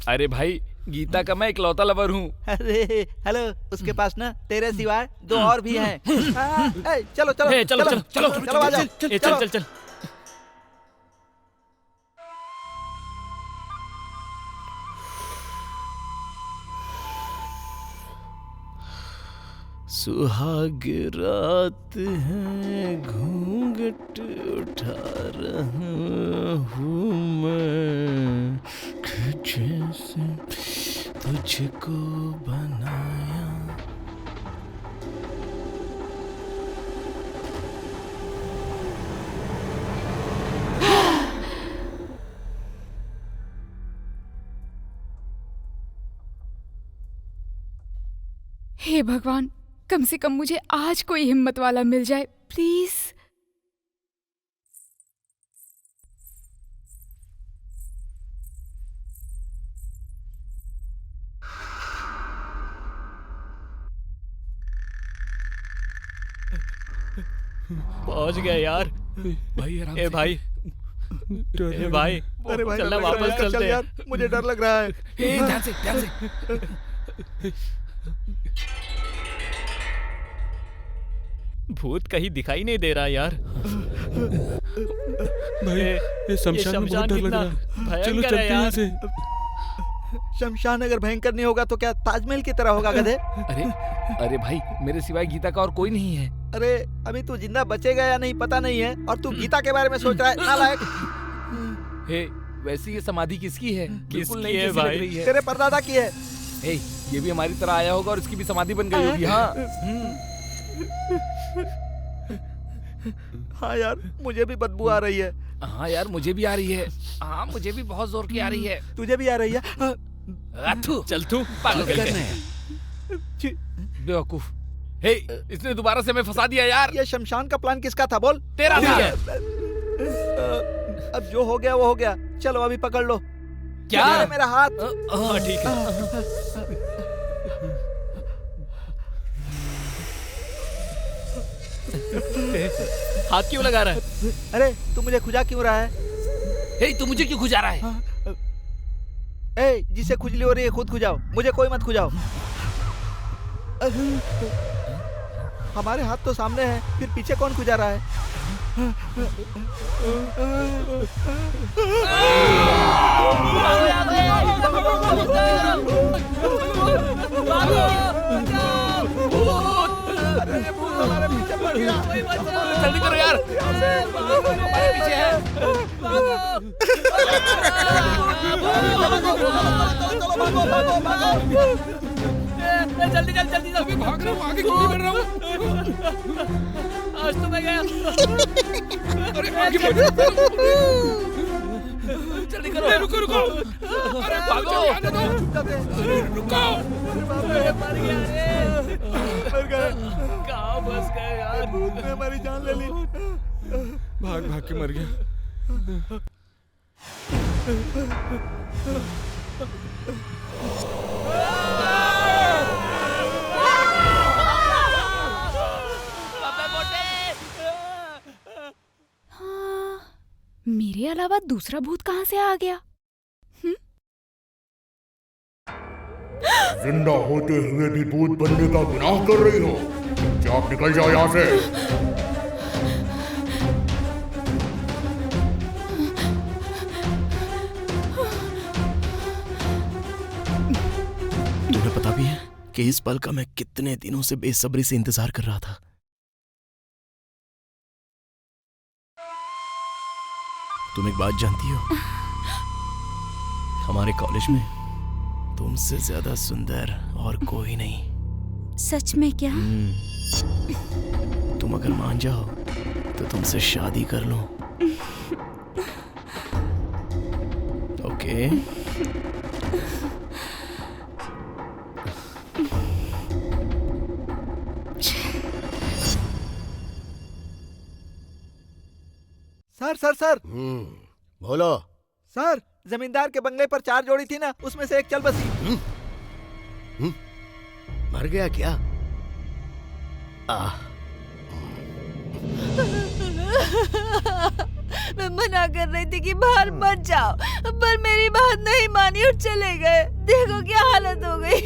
अरे भाई, गीता का मैं इकलौता लवर हूँ। अरे हेलो, उसके पास ना तेरे सिवाय 2 और भी हैं। चलो चलो चलो चलो चलो चलो आ जाओ। चल चल चल। सुहाग रात है, घूंघट उठा रहा हूँ मैं, जैसे तुझको बनाया। हे भगवान, कम से कम मुझे आज कोई हिम्मत वाला मिल जाए प्लीज। पहुंच गए यार। भाई आराम ए से। भाई, ए भाई, अरे भाई चलना मेरा वापस चल चलते हैं। यार, मुझे डर लग रहा है। ध्यान से ध्यान से। भूत कहीं दिखाई नहीं दे रहा यार। भाई ये शमशान में बहुत डर लग रहा है। चलो भयंकर चलते है हैं यहाँ यार। से। शमशान अगर भयंकर नहीं होगा तो क्या ताजमहल की तरह होगा गधे? अरे भाई, मेरे सिवाय गीता का और कोई नहीं है। अरे अभी तू जिंदा बचेगा या नहीं पता नहीं है, और तू गीता के बारे में सोच रहा है नालायक। हे, वैसे ये समाधि किसकी है? बिल्कुल किसकी नहीं है जैसी लग भाई? रही है। तेरे परदादा की है। हे, ये भी हमारी तरह आया होगा और इसकी भी समाधि बन गई होगी। हाँ। हाँ यार, मुझे भी बदबू आ रही है। हाँ यार, मुझे भी आ रही है। हाँ, मुझे भी बहुत जोर की आ रही है। तुझे भी आ रही है? चल तू पागल करना है बेवकूफ। हे, इसने दोबारा से हमें फंसा दिया यार। ये शमशान का प्लान किसका था बोल? तेरा था। अब जो हो गया वो हो गया। चलो अभी पकड़ लो। क्या? अरे मेरा हाथ। हाँ ठीक है। हाथ क्यों लगा रहा है? अरे तू मुझे खुजा क्यों रहा है? हे, तू मुझे क्यों खुजा रहा है? ए, जिसे खुजली हो रही है खुद खुजाओ, मुझे कोई मत खुजाओ। हमारे हाथ तो सामने है, फिर पीछे कौन खुजा रहा है? जल्दी करो यार, हमारे पीछे है। जल्दी चल, जल्दी चल। भाग रहा हूँ, आगे क्यों नहीं बढ़ रहा हूँ? आज तो मैं गया। अरे आगे बढ़ रहा हूँ। जल्दी करो। रुको रुको। अरे भागो। आने दो। रुको। मर गया रे। कहाँ फंस गए यार? भूत ने हमारी जान ले ली। भाग भाग के मर गया। हाँ, मेरे अलावा दूसरा भूत कहाँ से आ गया? जिंदा होते हुए भी भूत बनने का गुनाह कर रही हो। चुपचाप निकल जाओ यहाँ से। तुम्हें पता भी है कि इस पल का मैं कितने दिनों से बेसब्री से इंतजार कर रहा था। तुम एक बात जानती हो? हमारे कॉलेज में तुमसे ज्यादा सुंदर और कोई नहीं। सच में क्या? तुम अगर मान जाओ तो तुमसे शादी कर लूं। ओके? Sir sir sir. बोलो। सर, जमींदार के बंगले पर 4 जोड़ी थी ना, उसमें से एक चल बसी। मर गया क्या? मैं मना कर रही थी कि बाहर मत जाओ, पर मेरी बात नहीं मानी और चले गए। देखो क्या हालत हो गई।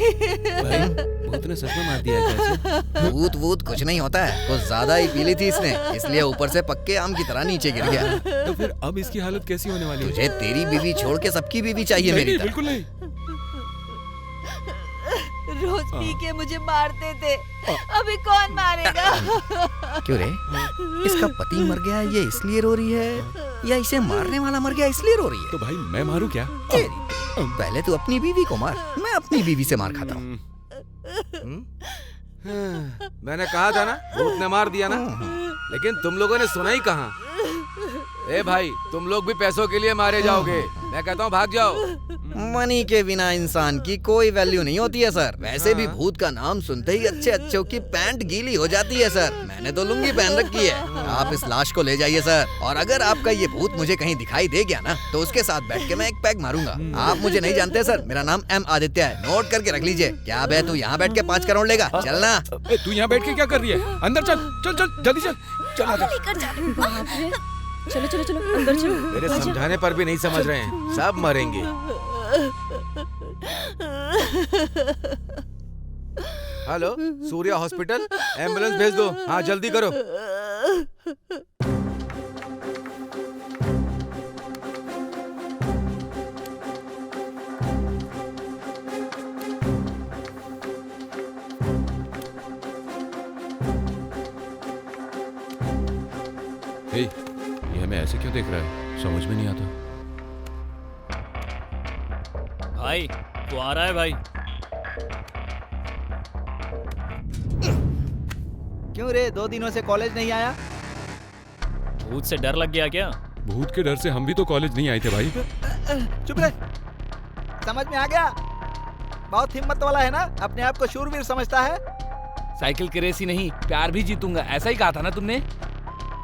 भूत ने सच में मार दिया क्या इसे? भूत वूत कुछ नहीं होता है, कुछ ज्यादा ही पी ली थी इसने, इसलिए ऊपर से पक्के आम की तरह नीचे गिर गया। तो फिर अब इसकी हालत कैसी होने वाली है? तुझे तेरी बीवी छोड़ के सबकी बीवी चाहिए मेरी तरह। बिल्कुल नहीं। रोज पी के मुझे मारते थे, अभी कौन मारेगा? क्यों रे? इसका पति मर गया ये इसलिए रो रही है, या इसे मारने वाला मर गया इसलिए रो रही है? तो भाई मैं मारूं क्या? पहले तू अपनी बीवी को मार, मैं अपनी बीवी से मार खाता हूँ। मैंने कहा था ना, भूत ने मार दिया ना, लेकिन तुम लोगों ने सुना ही कहाँ। ए भाई, तुम लोग भी पैसों के लिए मारे जाओगे। मैं कहता हूँ भाग जाओ। मनी के बिना इंसान की कोई वैल्यू नहीं होती है सर। वैसे भी भूत का नाम सुनते ही अच्छे अच्छों की पैंट गीली हो जाती है सर। मैंने तो लुंगी पहन रखी है। आप इस लाश को ले जाइए सर, और अगर आपका ये भूत मुझे कहीं दिखाई दे गया ना, तो उसके साथ बैठ के मैं एक पैग मारूंगा। आप मुझे नहीं जानते सर, मेरा नाम M आदित्य है, नोट करके रख लीजिए। क्या बे, तू यहाँ बैठ के 5 करोड़ लेगा? चलना। तू यहाँ बैठ के क्या कर रही है? अंदर चल चल चल, जल्दी चल। चलो चलो चलो अंदर चलो। मेरे समझाने पर भी नहीं समझ रहे हैं, सब मरेंगे। हेलो, सूर्या हॉस्पिटल, एम्बुलेंस भेज दो। हाँ जल्दी करो। हे, ये हमें ऐसे क्यों देख रहा है? समझ में नहीं आता। भाई वो आ रहा है भाई। क्यों रे, 2 दिनों से कॉलेज नहीं आया? भूत से डर लग गया क्या? भूत के डर से हम भी तो कॉलेज नहीं आए थे भाई। चुप रहे। समझ में आ गया? बहुत हिम्मत वाला है ना, अपने आप को शूरवीर समझता है। साइकिल की रेस ही नहीं, प्यार भी जीतूंगा, ऐसा ही कहा था ना तुमने?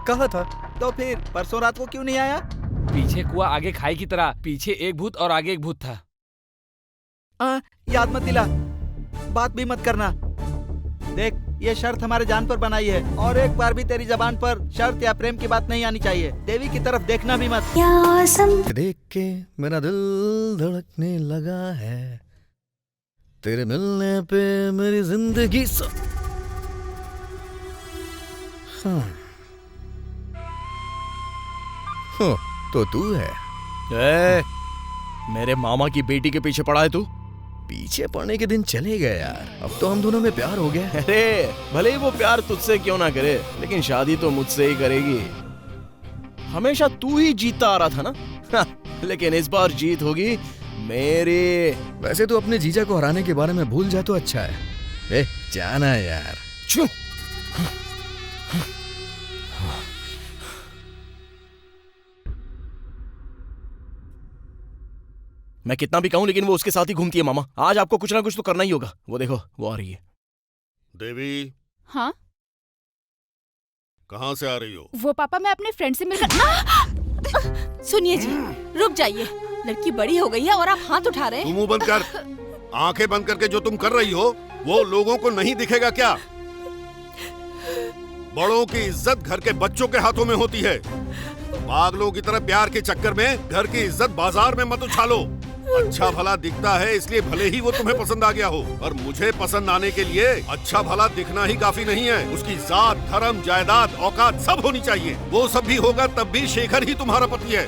कहा था। तो फिर परसों रात को क्यों नहीं आया? पीछे कुआं आगे खाई की तरह, पीछे एक भूत और आगे एक भूत था। याद मत दिला, बात भी मत करना। देख, ये शर्त हमारे जान पर बनाई है, और एक बार भी तेरी जबान पर शर्त या प्रेम की बात नहीं आनी चाहिए। देवी की तरफ देखना भी मत। देख के मेरा दिल धड़कने लगा है, तेरे मिलने पे मेरी जिंदगी तो तू है। मेरे मामा की बेटी के पीछे पड़ा है तू? पीछे पड़ने के दिन चले गए यार, अब तो हम दोनों में प्यार हो गया। अरे भले ही वो प्यार तुझसे क्यों ना करे, लेकिन शादी तो मुझसे ही करेगी। हमेशा तू ही जीतता आ रहा था ना, लेकिन इस बार जीत होगी मेरी। वैसे तो अपने जीजा को हराने के बारे में भूल जा तो अच्छा है। जाना यार। चुप। मैं कितना भी कहूं, लेकिन वो उसके साथ ही घूमती है मामा। आज आपको कुछ ना कुछ तो करना ही होगा। वो देखो, वो आ रही है। देवी। हाँ कहाँ से आ रही हो? वो पापा, मैं अपने फ्रेंड से मिलकर। सुनिए जी, रुक जाइए। लड़की बड़ी हो गई है और आप हाथ उठा रहे हैं। तू मुंह बंद कर। आंखें बंद करके जो तुम कर रही हो वो लोगों को नहीं दिखेगा क्या? बड़ों की इज्जत घर के बच्चों के हाथों में होती है। पागलों की तरह प्यार के चक्कर में घर की इज्जत बाजार में मत उछालो। अच्छा भला दिखता है इसलिए भले ही वो तुम्हें पसंद आ गया हो, और मुझे पसंद आने के लिए अच्छा भला दिखना ही काफी नहीं है। उसकी जात, धर्म, जायदाद, औकात सब होनी चाहिए। वो सब भी होगा तब भी शेखर ही तुम्हारा पति है।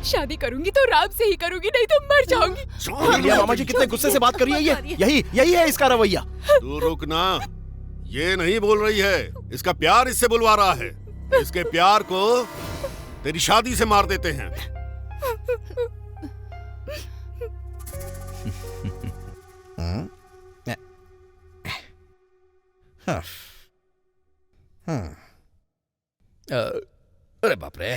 शादी करूंगी तो राम से ही करूंगी, नहीं तो मर जाऊंगी। मामा जी कितने गुस्से से बात कर रही है ये? यही है इसका रवैया। तू रुक ना, ये नहीं बोल रही है, इसका प्यार इससे बुलवा रहा है। इसके प्यार को तेरी शादी से मार देते हैं। अरे बाप रे।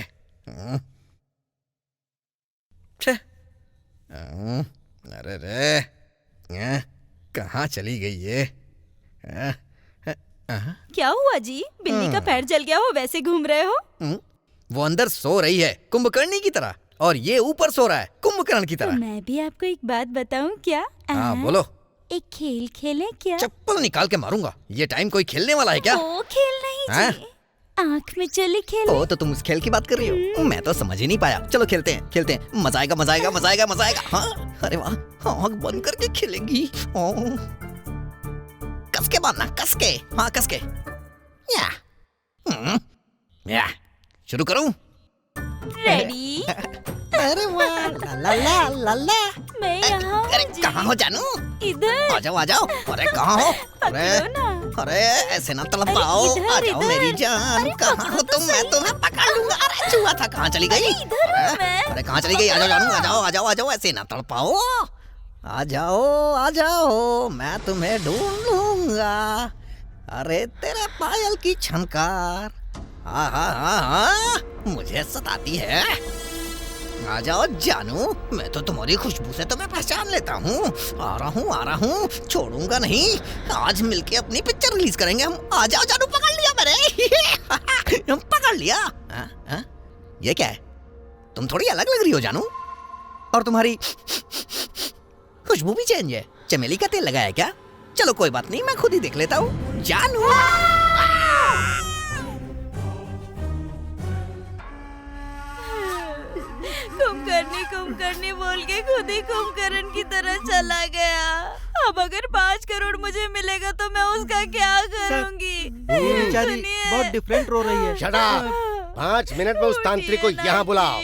अरे रे, कहाँ चली गई ये? क्या हुआ जी? बिल्ली का पैर जल गया हो, वैसे घूम रहे हो? वो अंदर सो रही है कुंभकर्णी की तरह, और ये ऊपर सो रहा है कुंभकर्ण की तरह। तो मैं भी आपको एक बात बताऊं क्या? हाँ बोलो। एक खेल खेलें क्या? चप्पल निकाल के मारूंगा। ये टाइम कोई खेलने वाला है क्या? ओ खेल नहीं जी, आँख में चली खेल। ओ तो तुम उस खेल की बात कर रही हो? मैं तो समझ ही नहीं पाया। चलो खेलते हैं, मजा आएगा मजा आएगा मजा आएगा मजा आएगा। हाँ अरे वाह, आँख बंद करके खेलेंगी। कस के बांधना, कस के। हाँ कस के। या शुरू करूं? रेडी? अरे वाह, ला ला ला ला ला। मैं यहाँ। अरे कहाँ हो जानू? इधर। आ जाओ आ जाओ। अरे कहाँ हो? अरे ऐसे ना तड़पाओ। आ जाओ मेरी जान। कहाँ हो तुम? मैं तुम्हें पकड़ लूंगा। अरे छुआ था, कहाँ चली गई? अरे कहाँ चली गई? आ जाओ जानू, आ जाओ आ जाओ आ जाओ। ऐसे ना तड़पाओ। आ जाओ, मैं तुम्हें ढूंढूंगा। अरे तेरे पायल की छनकार हाँ हाँ हाँ हाँ, मुझे सताती है। आ जाओ जानू, मैं तो तुम्हारी खुशबू से तुम्हें पहचान लेता हूँ। आ रहा हूँ, छोड़ूंगा नहीं। आज मिलके अपनी पिक्चर रिलीज करेंगे हम। आ जाओ जानू, पकड़ लिया मैंने। हम पकड़ लिया। ये क्या है? तुम थोड़ी अलग लग रही हो जानू, और तुम्हारी खुशबू भी चेंज है। चमेली का तेल लगाया क्या? चलो कोई बात नहीं, मैं खुद ही देख लेता हूँ। जानू कुंभकर्णी बोल के खुद ही कुंभकर्ण की तरह चला गया। अब अगर 5 करोड़ मुझे मिलेगा तो मैं उसका क्या करूंगी? ये बेचारी बहुत डिफरेंट रो रही है। Shut up! 5 मिनट में उस तांत्रिक को यहाँ बुलाओ।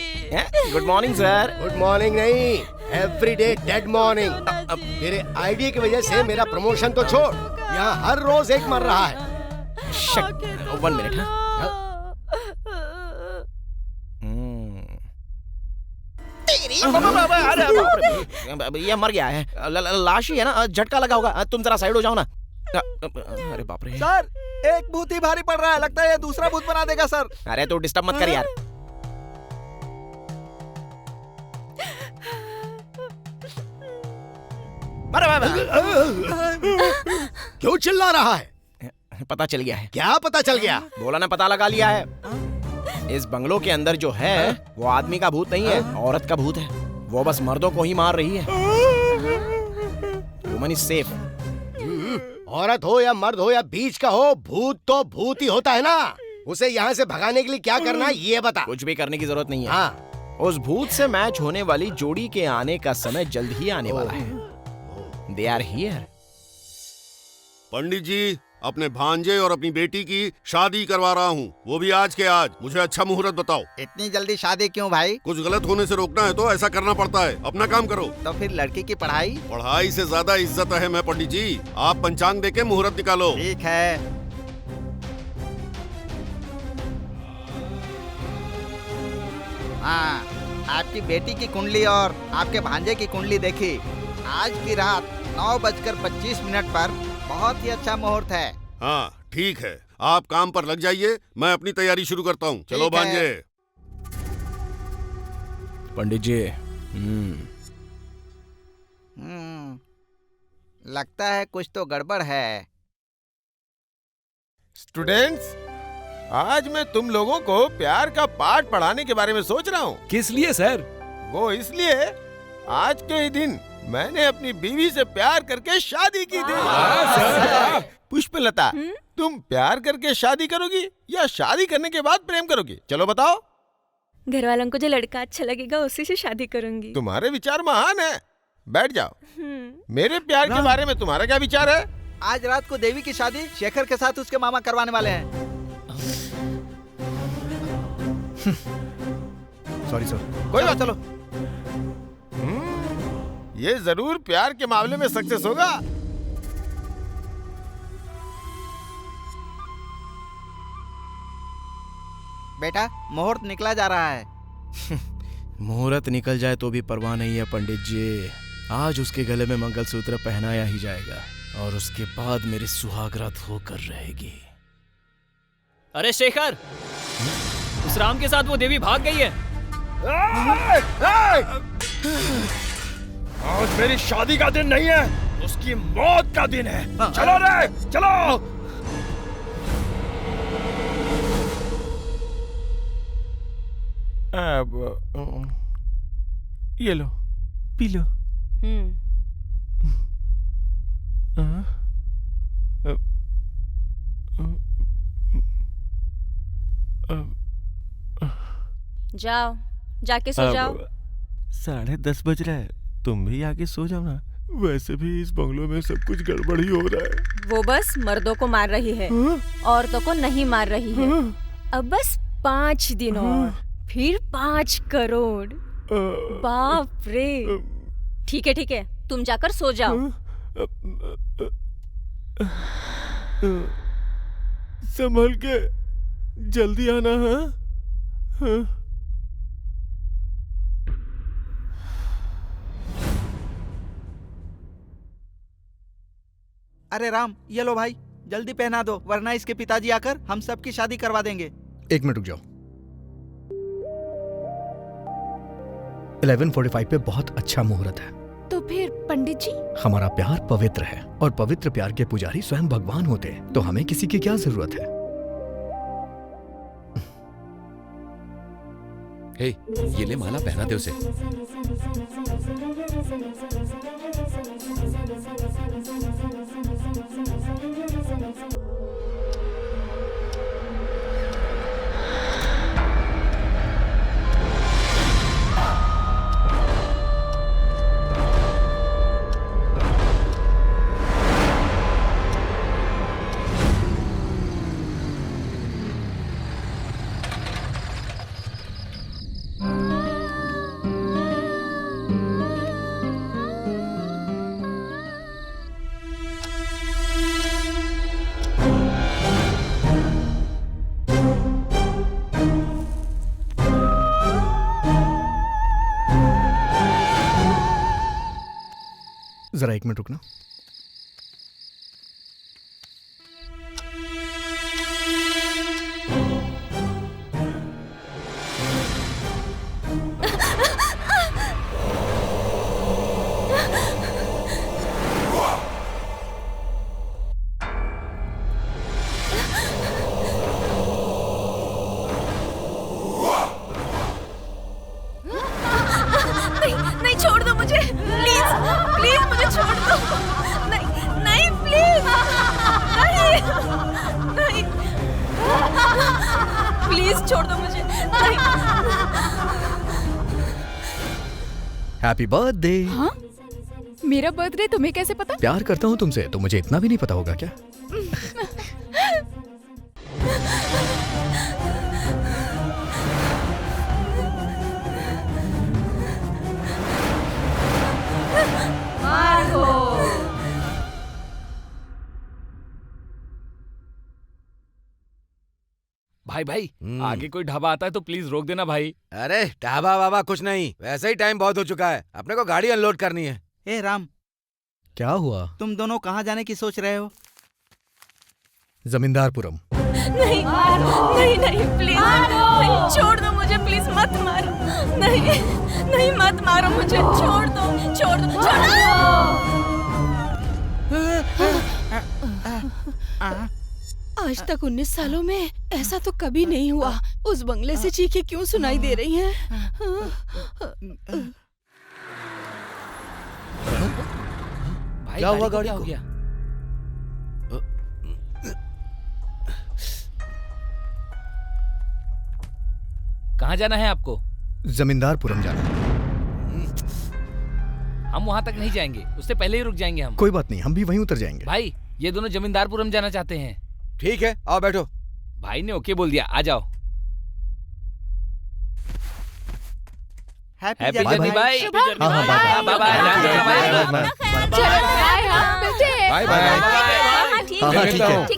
Good morning sir. Good morning नहीं, एवरीडे डेड मॉर्निंग। तेरे आइडिया की वजह से मेरा प्रमोशन तो छोड़, यहाँ हर रोज एक मर रहा है। 1 मिनट। ये मर गया है, लाश ही है ना, झटका लगा होगा। तुम जरा साइड हो जाओ ना। अरे बाप रे सर, एक भूत ही भारी पड़ रहा है, लगता है ये दूसरा भूत बना देगा सर। अरे तो डिस्टर्ब मत कर यार। क्यों चिल्ला रहा है? पता चल गया है। क्या पता चल गया? बोला ना, पता लगा लिया है। इस बंगलों के अंदर जो है वो आदमी का भूत नहीं है, औरत का भूत है। वो बस मर्दों को ही मार रही है। Woman is safe. औरत हो या मर्द हो या बीच का हो, भूत तो भूत ही होता है ना। उसे यहाँ से भगाने के लिए क्या करना है ये बता। कुछ भी करने की जरूरत नहीं है। हाँ। उस भूत से मैच होने वाली जोड़ी के आने का समय जल्द ही आने वाला है। They are here. पंडित जी, अपने भांजे और अपनी बेटी की शादी करवा रहा हूँ, वो भी आज के आज। मुझे अच्छा मुहूर्त बताओ। इतनी जल्दी शादी क्यों भाई? कुछ गलत होने से रोकना है तो ऐसा करना पड़ता है। अपना काम करो। तो फिर लड़की की पढ़ाई? पढ़ाई से ज्यादा इज्जत है मैं पंडित जी। आप पंचांग देके मुहूर्त निकालो। ठीक है। हाँ, आपकी बेटी की कुंडली और आपके भांजे की कुंडली देखी। आज की रात 9:25 पर बहुत ही अच्छा मुहूर्त है। हाँ ठीक है, आप काम पर लग जाइए, मैं अपनी तैयारी शुरू करता हूँ। चलो भांजे। पंडित जी। लगता है कुछ तो गड़बड़ है। स्टूडेंट्स, आज मैं तुम लोगों को प्यार का पाठ पढ़ाने के बारे में सोच रहा हूँ। किस लिए सर? वो इसलिए, आज के ही दिन मैंने अपनी बीवी से प्यार करके शादी की थी। पुष्पलता, तुम प्यार करके शादी करोगी या शादी करने के बाद प्रेम करोगी? चलो बताओ। घर वालों को जो लड़का अच्छा लगेगा उसी से शादी करूंगी। तुम्हारे विचार महान है। बैठ जाओ। मेरे प्यार के बारे में तुम्हारा क्या विचार है? आज रात को देवी की शादी शेखर के साथ उसके मामा करवाने वाले हैं। Sorry sir. कोई बात, चलो। ये जरूर प्यार के मामले में सक्सेस होगा। बेटा, मुहूर्त निकला जा रहा है। मुहूर्त निकल जाए तो भी परवाह नहीं है पंडित जी। आज उसके गले में मंगलसूत्र पहनाया ही जाएगा और उसके बाद मेरी सुहागरात होकर रहेगी। अरे शेखर, उस राम के साथ वो देवी भाग गई है। आज मेरी शादी का दिन नहीं है, उसकी मौत का दिन है। चलो रे, चलो। अब ये लो, पी लो। जाओ, जाके सो जाओ। 10:30 बज रहा है, तुम भी आके सो जाओ ना। वैसे भी इस बंगलों में सब कुछ गड़बड़ ही हो रहा है। वो बस मर्दों को मार रही है, औरतों को नहीं मार रही है। अब बस 5 दिन और, फिर 5 करोड़। बाप रे। ठीक है, तुम जाकर सो जाओ। संभल के, जल्दी आना। हाँ? अरे राम, ये लो भाई, जल्दी पहना दो, वरना इसके पिताजी आकर हम सबकी शादी करवा देंगे। एक मिनट रुक जाओ। 11:45 पे बहुत अच्छा मुहूर्त है। तो फिर पंडित जी? हमारा प्यार पवित्र है और पवित्र प्यार के पुजारी स्वयं भगवान होते हैं, तो हमें किसी की क्या जरूरत है। हे, ये ले माला, पहना दे उसे। जरा एक मिनट रुकना। नहीं, छोड़ दो मुझे, प्लीज प्लीज मुझे छोड़ दो। नहीं नहीं प्लीज, नहीं नहीं प्लीज छोड़ दो मुझे, नहीं। Happy birthday. हाँ? मेरा बर्थडे तुम्हें कैसे पता? प्यार करता हूँ तुमसे तो मुझे इतना भी नहीं पता होगा क्या? भाई भाई, आगे कोई ढाबा आता है तो प्लीज रोक देना भाई। अरे ढाबा वाबा कुछ नहीं, वैसे ही टाइम बहुत हो चुका है, अपने को गाड़ी अनलोड करनी है। ए राम, क्या हुआ? तुम दोनों कहाँ जाने की सोच रहे हो? जमींदारपुरम। नहीं नहीं नहीं प्लीज, नहीं छोड़ दो मुझे, प्लीज मत मारो। नहीं नहीं मत मारो मुझे, छोड़ दो छोड़ दो छोड़ दो। आज तक 19 सालों में ऐसा तो कभी नहीं हुआ। उस बंगले से चीखें क्यों सुनाई दे रही हैं? भाई क्या हुआ गाड़ी क्या को? हो गया? कहाँ जाना है आपको? जमींदारपुरम जाना। हम वहाँ तक नहीं जाएंगे, उससे पहले ही रुक जाएंगे हम। कोई बात नहीं, हम भी वहीं उतर जाएंगे। भाई ये दोनों जमींदारपुरम जाना चाहते हैं। ठीक है, आओ बैठो। भाई ने ओके बोल दिया, आ जाओ। हैप्पी जर्नी भाई। Bye bye. ठीक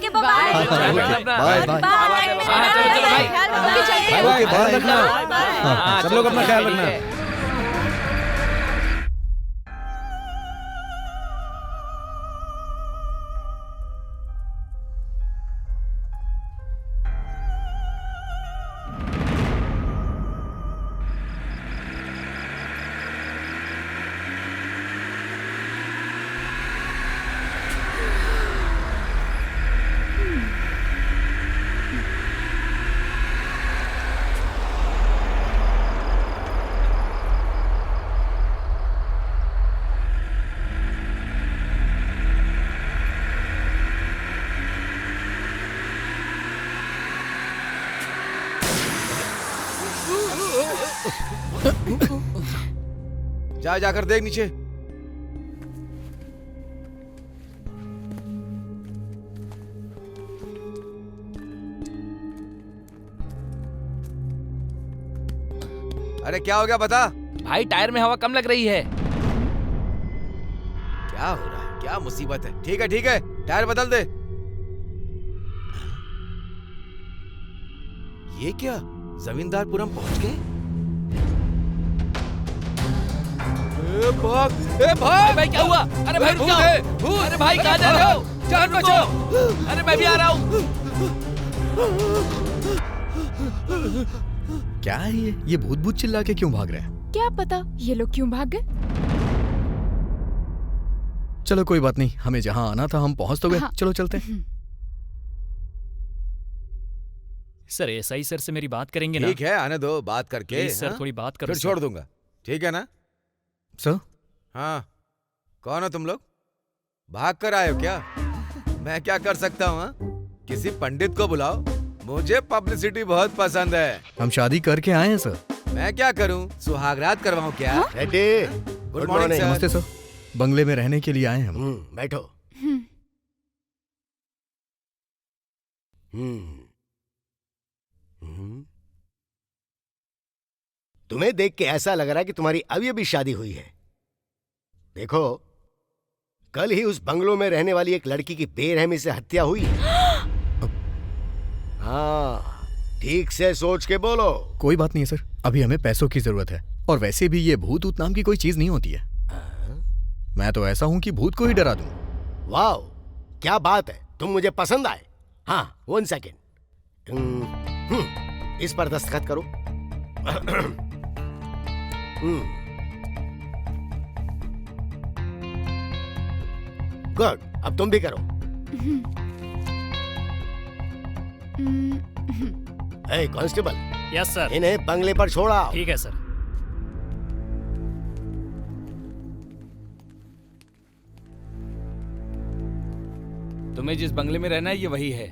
है बाय बाय। सब लोग अपना ख्याल रखना। जा जाकर देख नीचे। अरे क्या हो गया बता। भाई टायर में हवा कम लग रही है। क्या हो रहा है, क्या मुसीबत है? ठीक है टायर बदल दे। ये क्या, जमींदारपुरम पहुंच गए? भाग, भाग। भाई क्या हुआ? अरे भाई रुको। अरे भाई कहाँ जा रहे हो? जान बचाओ। अरे मैं भी आ रहा हूँ। क्या है ये भूत भूत चिल्ला के क्यों भाग रहे हैं? क्या पता ये लोग क्यों भाग गए। चलो कोई बात नहीं, हमें जहां आना था हम पहुंच तो गए। हाँ। चलो चलते हैं। सर एसआई सर से मेरी बात करेंगे ना? ठीक है, आने दो, बात करके। प्लीज सर हाँ? थोड़ी बात करो फिर सर। छोड़ दूंगा, ठीक है ना? सर? हाँ, कौन हो तुम लोग? भाग कर आए हो क्या? मैं क्या कर सकता हूँ? हाँ? किसी पंडित को बुलाओ, मुझे पब्लिसिटी बहुत पसंद है। हम शादी करके आए हैं सर। मैं क्या करूँ, सुहागरात करवाऊँ क्या? Good morning sir. नमस्ते सर, बंगले में रहने के लिए आए हैं हम। बैठो। तुम्हें देख के ऐसा लग रहा है कि तुम्हारी अभी अभी शादी हुई है। देखो, कल ही उस बंगलो में रहने वाली एक लड़की की बेरहमी से हत्या हुई। हाँ, ठीक से सोच के बोलो। कोई बात नहीं है सर, अभी हमें पैसों की जरूरत है, और वैसे भी ये भूत ऊत नाम की कोई चीज नहीं होती है। मैं तो ऐसा हूं कि भूत को ही डरा दूं। वाह, क्या बात है, तुम मुझे पसंद आए। हाँ, 1 सेकेंड। इस पर दस्तखत करो। गुड, अब तुम भी करो। ए कांस्टेबल। Yes sir. इन्हें बंगले पर छोड़ा। ठीक है सर। तुम्हें जिस बंगले में रहना है ये वही है।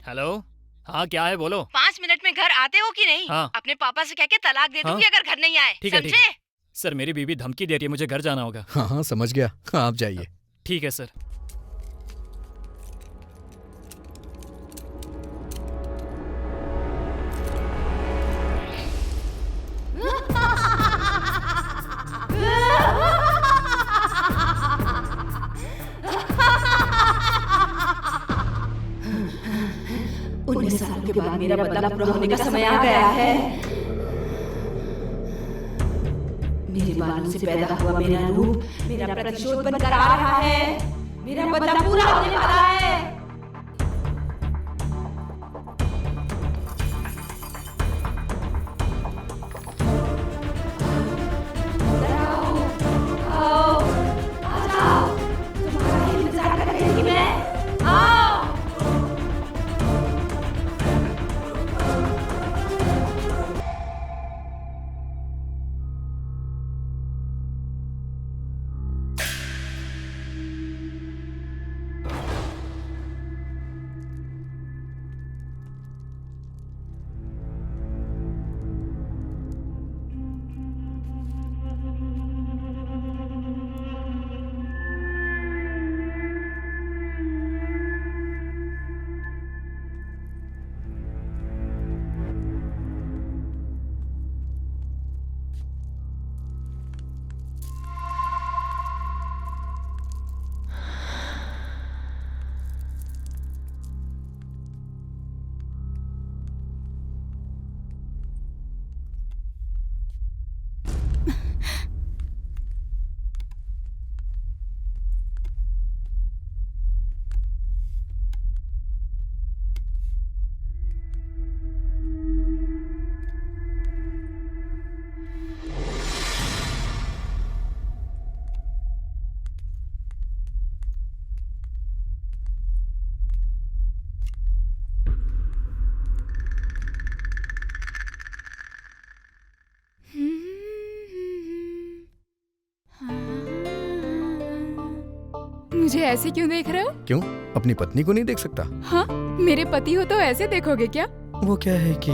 हेलो, हाँ क्या है बोलो। 5 मिनट में घर आते हो कि नहीं? हाँ। अपने पापा से कह के तलाक दे दूंगी अगर घर नहीं आए। ठीक है, ठीक समझे? है। सर मेरी बीवी धमकी दे रही है, मुझे घर जाना होगा। हाँ हाँ समझ गया, हाँ, आप जाइए। ठीक है सर। उन्नीस सालों के बाद मेरा बदला पूरा होने का समय आ गया है। मेरे बालों से पैदा हुआ मेरा रूप मेरा प्रतिशोध बनकर आ रहा है। मेरा बदला पूरा होने वाला है। आओ, आ जाओ, तुम्हारा इंतजार कर रही थी मैं। आओ। मुझे ऐसे क्यों देख रहे हो? क्यों, अपनी पत्नी को नहीं देख सकता? हाँ, मेरे पति हो तो ऐसे देखोगे क्या? वो क्या है कि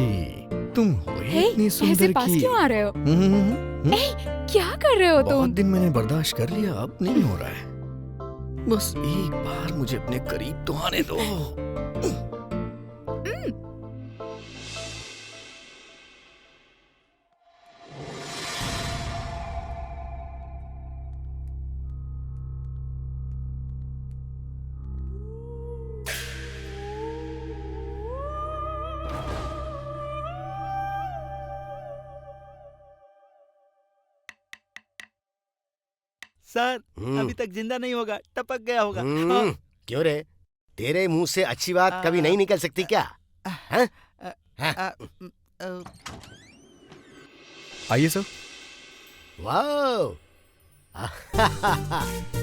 तुम हो ही इतनी सुंदर ऐसे पास कि क्यों आ रहे हो? क्या कर रहे हो तुम? बहुत दिन मैंने बर्दाश्त कर लिया, अब नहीं हो रहा है। बस एक बार मुझे अपने करीब तो आने दो। सर अभी तक जिंदा नहीं होगा, टपक गया होगा। हाँ। क्यों रे, तेरे मुंह से अच्छी बात कभी नहीं निकल सकती क्या? हैं? आइए सर। वाह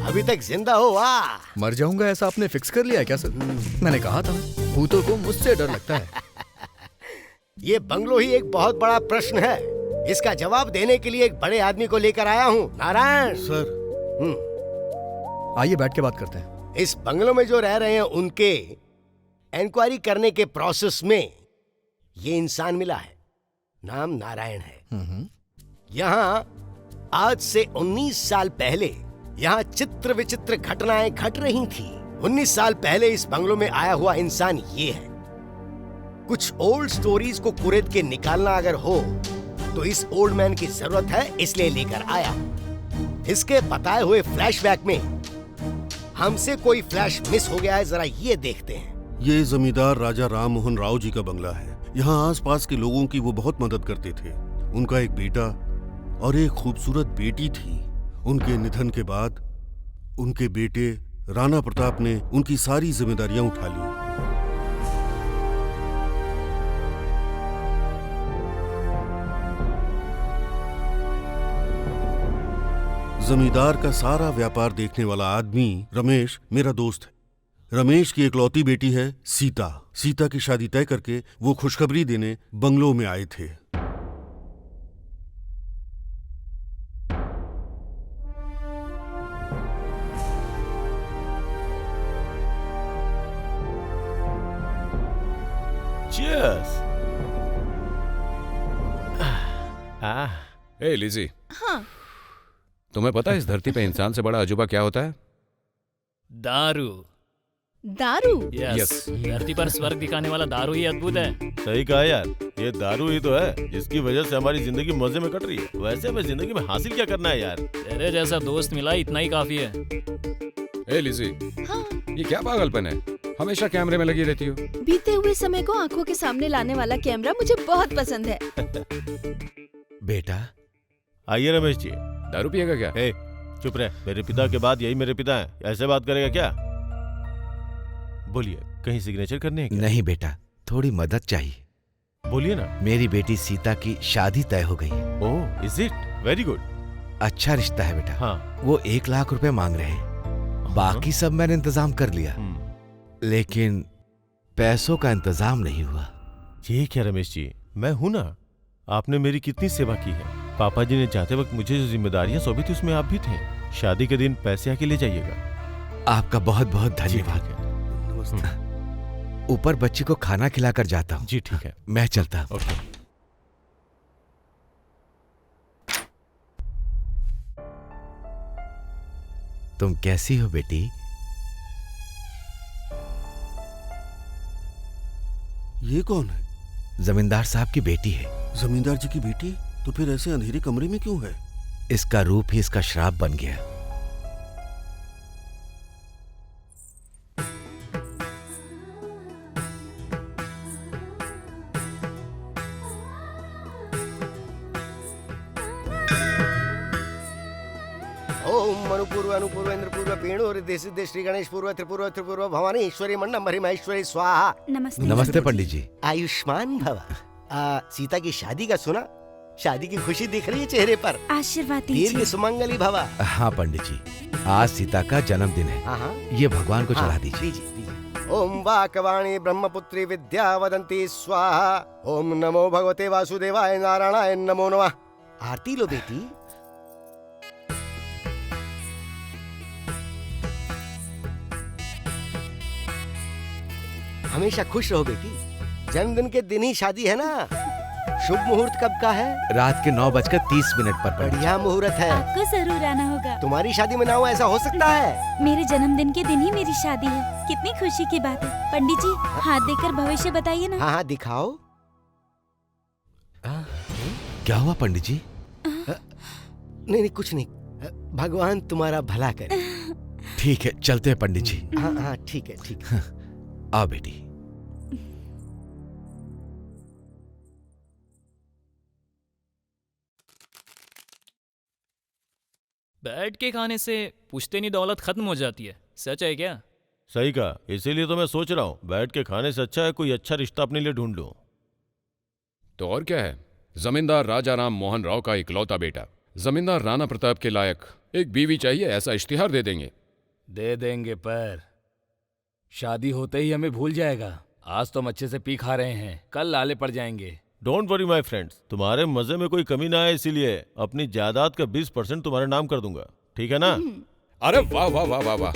अभी तक जिंदा हो, वाह। मर जाऊंगा ऐसा आपने फिक्स कर लिया है क्या सर? मैंने कहा था भूतों को मुझसे डर लगता है। ये बंगलो ही एक बहुत बड़ा प्रश्न है। इसका जवाब देने के लिए एक बड़े आदमी को लेकर आया हूँ। नारायण सर। आइए बैठ के बात करते हैं। इस बंगलो में जो रह रहे हैं उनके इंक्वायरी करने के प्रोसेस में ये इंसान मिला है। नाम नारायण है। यहाँ आज से 19 साल पहले यहाँ चित्र विचित्र घटनाएं घट रही थी। 19 साल पहले इस बंगलो में आया हुआ इंसान ये है। कुछ ओल्ड स्टोरीज को कुरेद के निकालना अगर हो तो इस ओल्ड मैन की जरूरत है, इसलिए लेकर आया। इसके बताए हुए फ्लैशबैक में हमसे कोई फ्लैश मिस हो गया है, जरा ये देखते हैं। ये जमींदार राजा राम मोहन राव जी का बंगला है। यहाँ आसपास के लोगों की वो बहुत मदद करते थे। उनका एक बेटा और एक खूबसूरत बेटी थी। उनके निधन के बाद उनके बेटे राणा प्रताप ने उनकी सारी जिम्मेदारियां उठा ली। जमींदार का सारा व्यापार देखने वाला आदमी रमेश मेरा दोस्त है। रमेश की इकलौती बेटी है सीता। सीता की शादी तय करके वो खुशखबरी देने बंगलो में आए थे। Cheers. ए लिजी, हाँ। तुम्हें पता है इस धरती पे इंसान से बड़ा अजूबा क्या होता है? दारू। दारू? यस। धरती पर स्वर्ग दिखाने वाला दारू ही अद्भुत है। सही कहा यार, ये दारू ही तो है जिसकी वजह से हमारी जिंदगी मजे में कट रही है। वैसे हमें जिंदगी में हासिल क्या करना है यार? तेरे जैसा दोस्त मिला इतना ही काफी है। ए लिजी, ये क्या पागलपन है? हमेशा कैमरे में लगी रहती हो। बीते हुए समय को आंखों के सामने लाने वाला कैमरा मुझे बहुत पसंद है। बेटा आइए रमेश जी। दारू पिएगा क्या? ए, चुप रहे। मेरे पिता के बाद यही मेरे पिता हैं। ऐसे बात करेगा क्या? बोलिए, कहीं सिग्नेचर करने हैं क्या? नहीं बेटा, थोड़ी मदद चाहिए। बोलिए ना। मेरी बेटी सीता की शादी तय हो गई है। ओह, इज इट? Very good. अच्छा रिश्ता है बेटा। हाँ। वो 1 लाख रुपए मांग रहे हैं। बाकी सब मैंने इंतजाम कर लिया, लेकिन पैसों का इंतजाम नहीं हुआ। ये क्या रमेश जी, मैं हूं ना। आपने मेरी कितनी सेवा की है। पापा जी ने जाते वक्त मुझे जो जिम्मेदारियां सौंपी थी उसमें आप भी थे। शादी के दिन पैसे आके ले जाइएगा। आपका बहुत बहुत धन्यवाद। ऊपर बच्ची को खाना खिलाकर जाता हूँ। जी ठीक है, मैं चलता हूँ। ओके। तुम कैसी हो बेटी? ये कौन है? जमींदार साहब की बेटी है। जमींदार जी की बेटी? तो फिर ऐसे अंधेरे कमरे में क्यों है? इसका रूप ही इसका श्राप बन गया। ओम मनुपूर्व अनुपूर्व इंद्रपूर्व पेणु सिद्धे श्री गणेश पूर्व त्रिपूर्व त्रिपूर्व भवानी ईश्वरी मंडम महेश्वरी स्वाहा। नमस्ते। नमस्ते पंडित जी। आयुष्मान भव। सीता की शादी का सुना? शादी की खुशी दिख रही है चेहरे पर। आशीर्वाद दीर्घ दीजिए। सुमंगली भव। हाँ पंडित जी, आज सीता का जन्मदिन है। ये भगवान को चढ़ा दीजिए। ओम वाकवाणी ब्रह्मपुत्री विद्या वदंती स्वाहा। ओम नमो भगवते वासुदेवाय नारायणाय नमो नमः। आरती लो बेटी। हमेशा खुश रहो बेटी। जन्मदिन के दिन ही शादी है ना। शुभ मुहूर्त कब का है? रात के 9:30 पर। बढ़िया मुहूर्त है। आपको जरूर आना होगा। तुम्हारी शादी में ना हो ऐसा हो सकता है? मेरे जन्मदिन के दिन ही मेरी शादी है, कितनी खुशी की बात है। पंडित जी हाथ देकर भविष्य बताइए ना। हाँ हाँ दिखाओ। क्या हुआ पंडित जी? नहीं नहीं कुछ नहीं। भगवान तुम्हारा भला करे। ठीक है, चलते हैं पंडित जी। हाँ हाँ ठीक है ठीक है। आओ बेटी। बैठ के खाने से पुश्तैनी दौलत खत्म हो जाती है, सच है क्या? सही कहा, इसीलिए तो मैं सोच रहा हूँ बैठ के खाने से अच्छा है कोई अच्छा रिश्ता अपने लिए ढूंढ लूं। तो और क्या है, जमींदार राजा राम मोहन राव का इकलौता बेटा, जमींदार राणा प्रताप के लायक एक बीवी चाहिए, ऐसा इश्तिहार दे देंगे। दे देंगे पर शादी होते ही हमें भूल जाएगा। आज तो हम अच्छे से पी खा रहे हैं, कल लाले पड़ जाएंगे। डोंट वरी माय फ्रेंड्स, तुम्हारे मजे में कोई कमी ना आए इसीलिए अपनी जायदाद का 20% तुम्हारे नाम कर दूंगा, ठीक है ना? अरे वाह वाह वाह वाह वाह,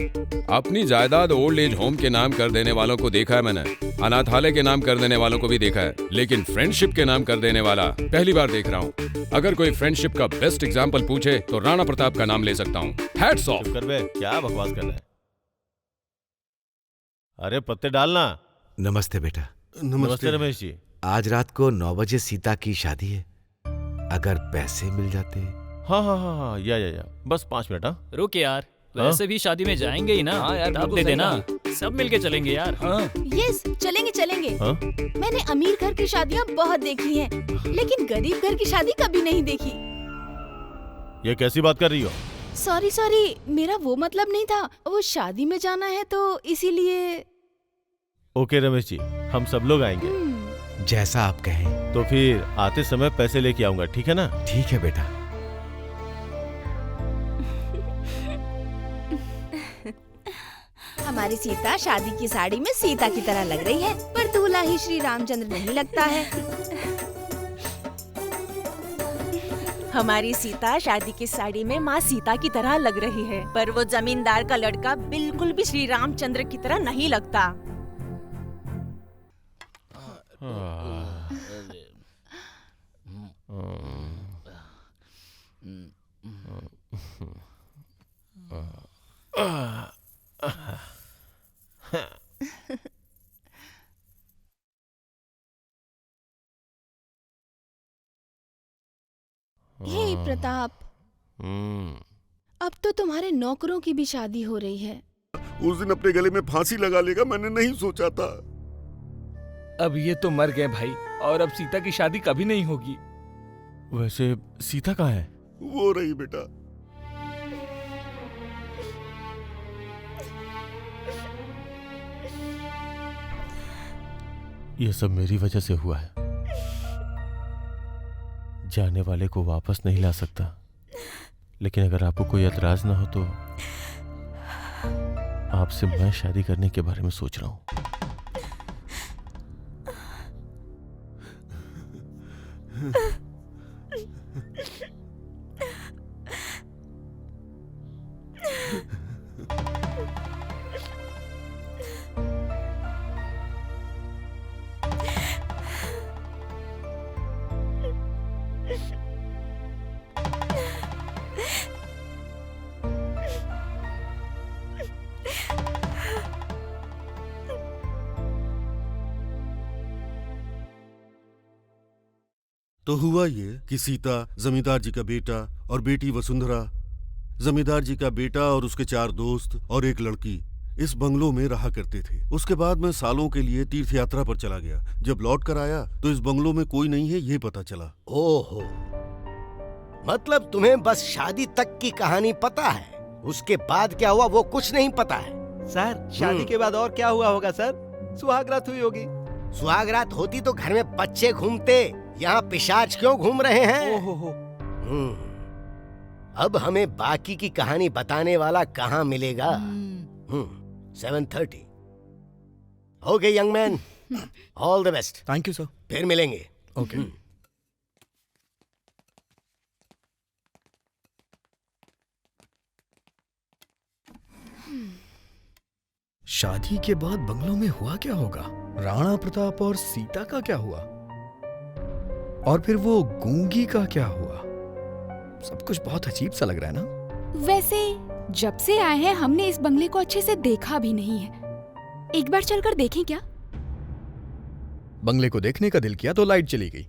अपनी जायदाद ओल्ड एज होम के नाम कर देने वालों को देखा है मैंने, अनाथालय के नाम कर देने वालों को भी देखा है, लेकिन फ्रेंडशिप के नाम कर देने वाला पहली बार देख रहा हूँ। अगर कोई फ्रेंडशिप का बेस्ट एग्जाम्पल पूछे तो राणा प्रताप का नाम ले सकता हूँ। Hats off. कर बे, क्या बकवास कर रहा है? अरे पत्ते डालना। नमस्ते बेटा। नमस्ते रमेश जी। आज रात को 9 बजे सीता की शादी है, अगर पैसे मिल जाते। हाँ, या बस 5 मिनट। हाँ रुक यार, वैसे भी शादी में जाएंगे ही ना। हाँ यार, तब दे देना, सब मिलके चलेंगे यार। हाँ यस, चलेंगे। हाँ? मैंने अमीर घर की शादियाँ बहुत देखी हैं, लेकिन गरीब घर की शादी कभी नहीं देखी। ये कैसी बात कर रही हो? सॉरी, मेरा वो मतलब नहीं था, वो शादी में जाना है तो इसीलिए। ओके रमेश जी, हम सब लोग आएंगे। जैसा आप कहें। तो फिर आते समय पैसे लेके आऊंगा, ठीक है ना? ठीक है बेटा। हमारी सीता शादी की साड़ी में सीता की तरह लग रही है, पर दूल्हा ही श्री रामचंद्र नहीं लगता है। हमारी सीता शादी की साड़ी में माँ सीता की तरह लग रही है, पर वो जमींदार का लड़का बिल्कुल भी श्री रामचंद्र की तरह नहीं लगता। हे प्रताप, अब तो तुम्हारे नौकरों की भी शादी हो रही है। उस दिन अपने गले में फांसी लगा लेगा, मैंने नहीं सोचा था। अब ये तो मर गए भाई, और अब सीता की शादी कभी नहीं होगी। वैसे सीता कहाँ है? वो रही बेटा। ये सब मेरी वजह से हुआ है। जाने वाले को वापस नहीं ला सकता, लेकिन अगर आपको कोई एतराज ना हो तो आपसे मैं शादी करने के बारे में सोच रहा हूं। तो हुआ ये कि सीता, जमींदार जी का बेटा और बेटी वसुंधरा, जमींदार जी का बेटा और उसके 4 दोस्त और एक लड़की इस बंगलों में रहा करते थे। उसके बाद मैं सालों के लिए तीर्थ यात्रा पर चला गया। जब लौट कर आया तो इस बंगलों में कोई नहीं है ये पता चला। ओहो, मतलब तुम्हें बस शादी तक की कहानी पता है, उसके बाद क्या हुआ वो कुछ नहीं पता है? सर, शादी के बाद और क्या हुआ होगा सर? सुहागरात हुई होगी। सुहागरात होती तो घर में बच्चे घूमते, यहाँ पिशाच क्यों घूम रहे हैं? ओहो। अब हमें बाकी की कहानी बताने वाला कहाँ मिलेगा? 7:30। Okay young man, all the best. Thank you sir. फिर मिलेंगे। ओके। शादी के बाद बंगलों में हुआ क्या होगा? राणा प्रताप और सीता का क्या हुआ? और फिर वो गूंगी का क्या हुआ? सब कुछ बहुत अजीब सा लग रहा है ना? वैसे जब से आए हैं हमने इस बंगले को अच्छे से देखा भी नहीं है। एक बार चलकर देखें क्या? बंगले को देखने का दिल किया तो लाइट चली गई।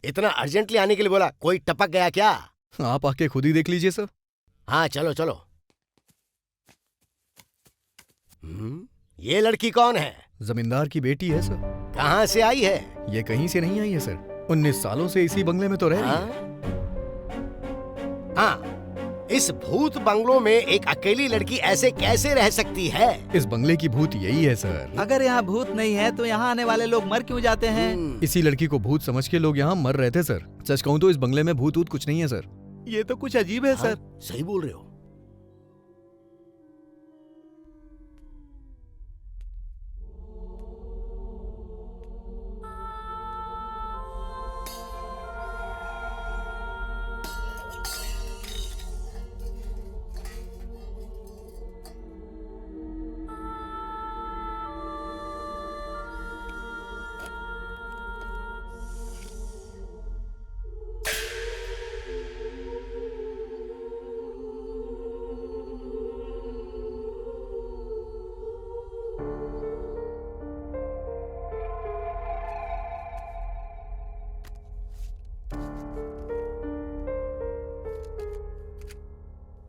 इतना अर्जेंटली आने के लिए बोला, कोई टपक गया क्या? आप आके खुद ही देख लीजिए सर। हाँ चलो चलो। ये लड़की कौन है? जमींदार की बेटी है सर। कहाँ से आई है? ये कहीं से नहीं आई है सर, 19 सालों से इसी बंगले में तो रह रही है। हाँ, इस भूत बंगलों में एक अकेली लड़की ऐसे कैसे रह सकती है? इस बंगले की भूत यही है सर। अगर यहाँ भूत नहीं है तो यहाँ आने वाले लोग मर क्यों जाते हैं? इसी लड़की को भूत समझ के लोग यहाँ मर रहे थे सर। सच कहूँ तो इस बंगले में भूत वूत कुछ नहीं है सर। ये तो कुछ अजीब है सर। सही बोल रहे हो।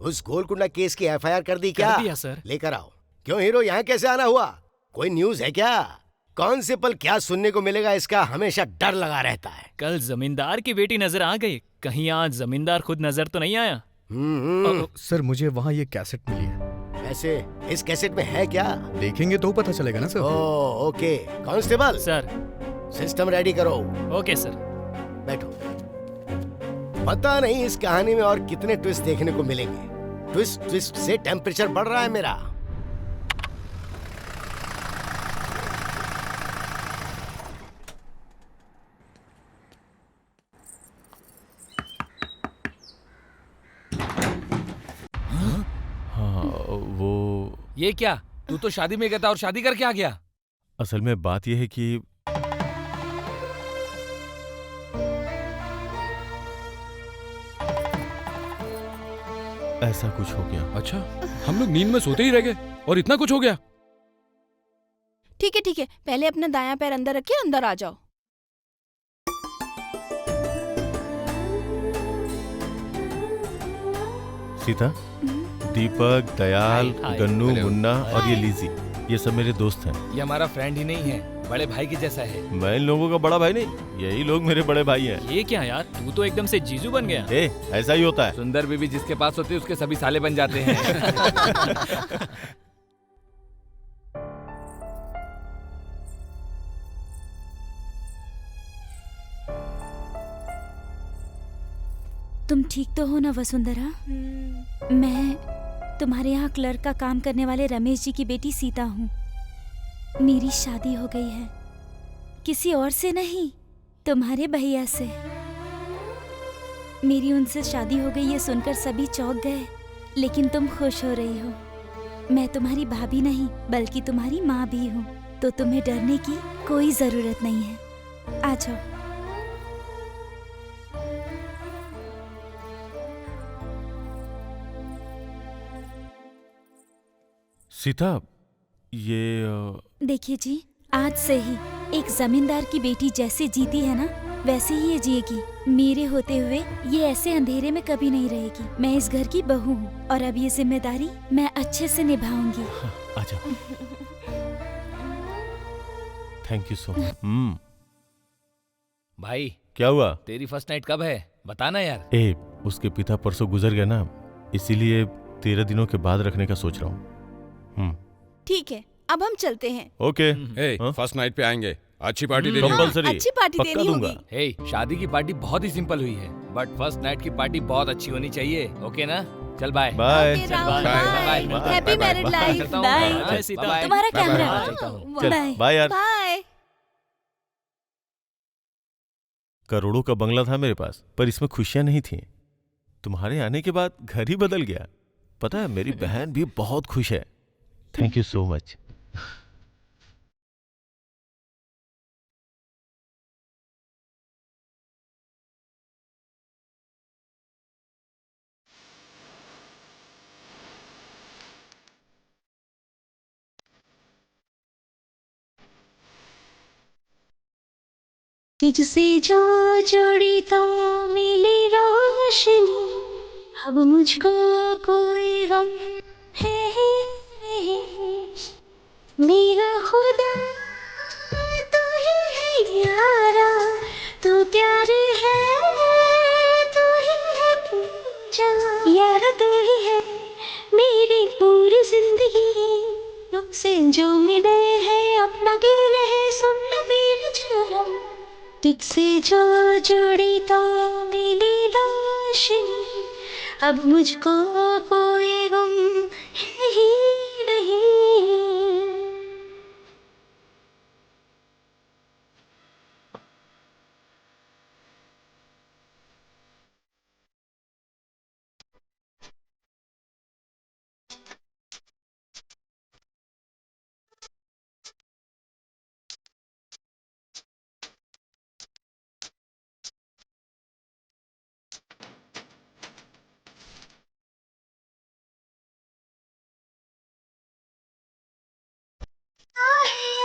उस गोलकुंडा केस की एफआईआर कर दी क्या? कर दिया सर। लेकर आओ। क्यों हीरो, यहाँ कैसे आना हुआ? कोई न्यूज है क्या? कौन से पल क्या सुनने को मिलेगा, इसका हमेशा डर लगा रहता है। कल जमींदार की बेटी नजर आ गई, कहीं आज जमींदार खुद नजर तो नहीं आया? सर मुझे वहाँ ये कैसेट मिली है। वैसे इस कैसेट में है क्या? देखेंगे तो पता चलेगा ना sir. Okay constable sir, system ready करो। Okay sir. बैठो। पता नहीं इस कहानी में और कितने ट्विस्ट देखने को मिलेंगे। ट्विस्ट ट्विस्ट से टेम्परेचर बढ़ रहा है मेरा। हाँ वो ये क्या, तू तो शादी में गया था और शादी करके आ गया? असल में बात यह है कि ऐसा कुछ हो गया। अच्छा, हम लोग नींद में सोते ही रह गए और इतना कुछ हो गया। ठीक है, पहले अपना दायां पैर अंदर रखिए, अंदर आ जाओ। सीता, दीपक, दयाल, गन्नू, मुन्ना और ये लीजी, ये सब मेरे दोस्त हैं। ये हमारा फ्रेंड ही नहीं है, बड़े भाई की जैसा है। मैं इन लोगों का बड़ा भाई नहीं, यही लोग मेरे बड़े भाई हैं। ये क्या यार, तू तो एकदम से जीजू बन गया। ऐसा ही होता है। सुंदर बीबी जिसके पास होती है उसके सभी साले बन जाते हैं। तुम ठीक तो हो ना वसुंधरा? मैं तुम्हारे यहाँ क्लर्क का काम करने वाले रमेश जी की बेटी सीता हूँ। मेरी शादी हो गई है, किसी और से नहीं, तुम्हारे भैया से। मेरी उनसे शादी हो गई ये सुनकर सभी चौंक गए, लेकिन तुम खुश हो रही हो। मैं तुम्हारी भाभी नहीं बल्कि तुम्हारी माँ भी हूँ, तो तुम्हें डरने की कोई जरूरत नहीं है। आ जाओ। सीता, ये देखिए जी, आज से ही एक जमींदार की बेटी जैसे जीती है ना, वैसे ही ये जिएगी। मेरे होते हुए ये ऐसे अंधेरे में कभी नहीं रहेगी। मैं इस घर की बहू हूँ और अब ये जिम्मेदारी मैं अच्छे से निभाऊंगी। आजा। Thank you so much. भाई क्या हुआ? तेरी फर्स्ट नाइट कब है, बताना यार। उसके पिता परसों गुजर गए ना, इसीलिए 13 दिनों के बाद रखने का सोच रहा हूँ। ठीक है, अब हम चलते हैं। ओके। फर्स्ट नाइट पे आएंगे, अच्छी पार्टी देनी कंपलसरी। अच्छी पार्टी देनी होगी। शादी की पार्टी बहुत ही सिंपल हुई है, बट फर्स्ट नाइट की पार्टी बहुत अच्छी होनी चाहिए। ओके ना? चल bye bye. Happy married life. Bye. तुम्हारा कैमरा। बाय यार। बाय। करोड़ों का बंगला था मेरे पास, पर इसमें खुशियां नहीं थी। तुम्हारे आने के बाद घर ही बदल गया। पता है, मेरी बहन भी बहुत खुश है। Thank you so much. तुझसे जो जोड़ी तो मिली रोशनी, अब मुझको कोई गम है नहीं। मेरा खुदा तू ही है यारा, तू प्यार है, तू ही है पूजा यारा, तू ही है मेरी पूरी जिंदगी। तुमसे जो मिले हैं अपना गिले है, सुन मेरी जान। तुझसे जो जोड़ी तो मिली रोशनी, अब मुझको कोई गम है ही नहीं।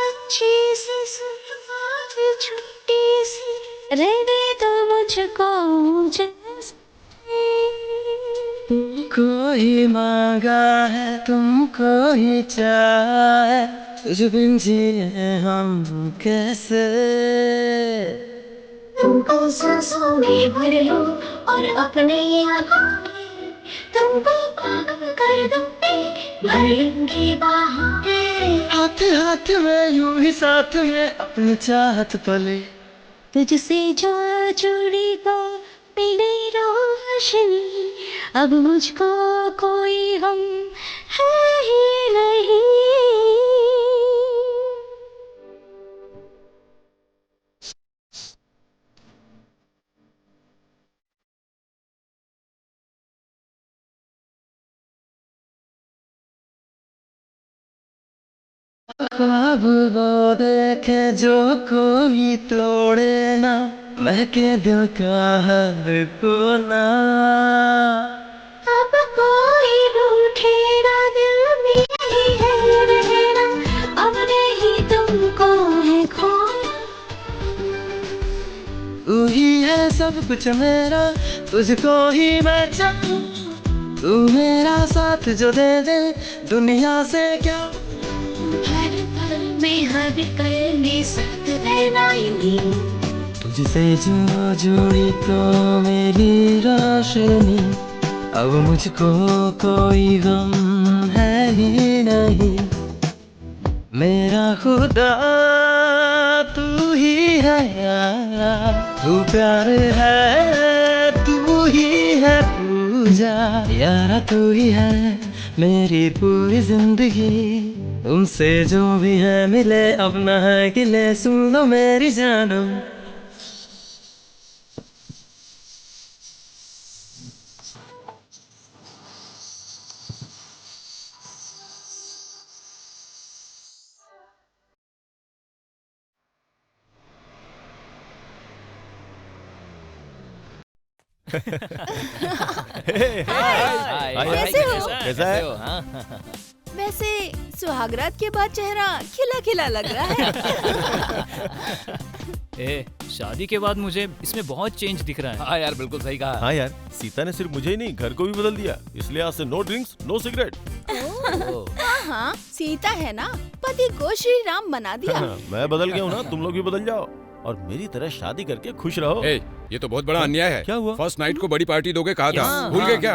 अच्छी सी सुहाग छुट्टी सी, रहने दो मुझको जैसे। कोई मांगा है तुमको ही चाहे, तुझ बिन जिए हम कैसे। तुमको सांसों में भर लो और अपने आँखों में तुमको पागल कर दूंगी, भर लूंगी बाहों। हाथ हाथ में यूं ही साथ में अपनी चाहत पले। तुझसे जो जुड़ी तो मिली रोशनी, अब मुझको कोई गम है ही नहीं। ख्वाब वो देखे जो कोई तोड़े ना, महके दिल का हर कोना। अब कोई रूठे ना, दिल में ही है रहना, अब नहीं तुमको है खोना। तू ही है सब कुछ मेरा, तुझको ही मैं चाहूं। तू मेरा साथ जो दे दे दुनिया से क्या। हर पल में हर पल में साथ रहना ही। तुझसे जो जुड़ी तो मेरी रोशनी, अब मुझको कोई गम है ही नहीं। मेरा खुदा तू ही है यार, तू प्यार है, तू ही है पूजा यारा, तू ही है मेरी पूरी जिंदगी। तुमसे जो भी है मिले अपना है गिले, सुन लो मेरी जानम। कैसे हो? कैसा है? वैसे सुहागरात के बाद चेहरा खिला खिला लग रहा है। ए, शादी के बाद मुझे इसमें बहुत चेंज दिख रहा है। हाँ यार, बिल्कुल सही कहा। हाँ यार, सीता ने सिर्फ मुझे ही नहीं घर को भी बदल दिया, इसलिए आज से नो ड्रिंक्स नो सिगरेट। हाँ हाँ, सीता है ना, पति को श्री राम बना दिया। मैं बदल गया हूँ ना, तुम लोग भी बदल जाओ और मेरी तरह शादी करके खुश रहो। ये तो बहुत बड़ा अन्याय है। क्या हुआ? फर्स्ट नाइट को बड़ी पार्टी दोगे कहा था, भूल गए क्या?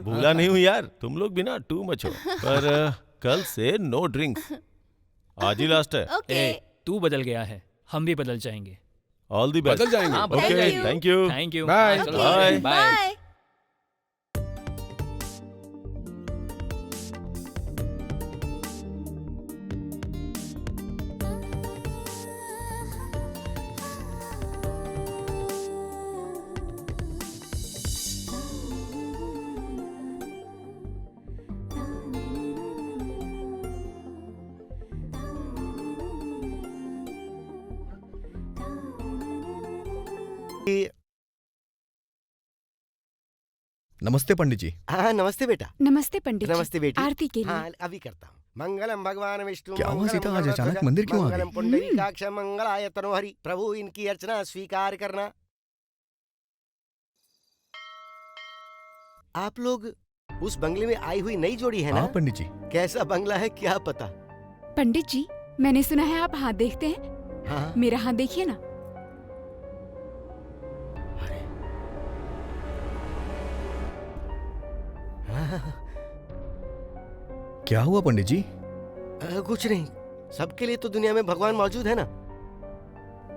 भूला नहीं हूँ यार, तुम लोग भी ना टू मच हो। पर कल से नो ड्रिंक्स, आज ही लास्ट है। तू बदल गया है, हम भी बदल जाएंगे। All the best. बदल जाएंगे। Okay, thank you. Thank you. Bye bye bye. नमस्ते पंडित जी। हाँ नमस्ते बेटा। नमस्ते पंडित जी। नमस्ते बेटी। आरती के लिए। हाँ अभी करता हूँ। मंगलम भगवान विष्णु। क्या हुआ सीता, आज अचानक मंदिर क्यों आ गई? मंगलम पुंडरीकाक्ष मंगलाय तनोहरि। प्रभु इनकी अर्चना स्वीकार करना। आप लोग उस बंगले में आई हुई नई जोड़ी है ना? हाँ पंडित जी। कैसा बंगला है क्या पता। पंडित जी, मैंने सुना है आप हाथ देखते हैं। हाँ? मेरा हाथ देखिए ना। क्या हुआ पंडित जी? कुछ नहीं, सबके लिए तो दुनिया में भगवान मौजूद है ना।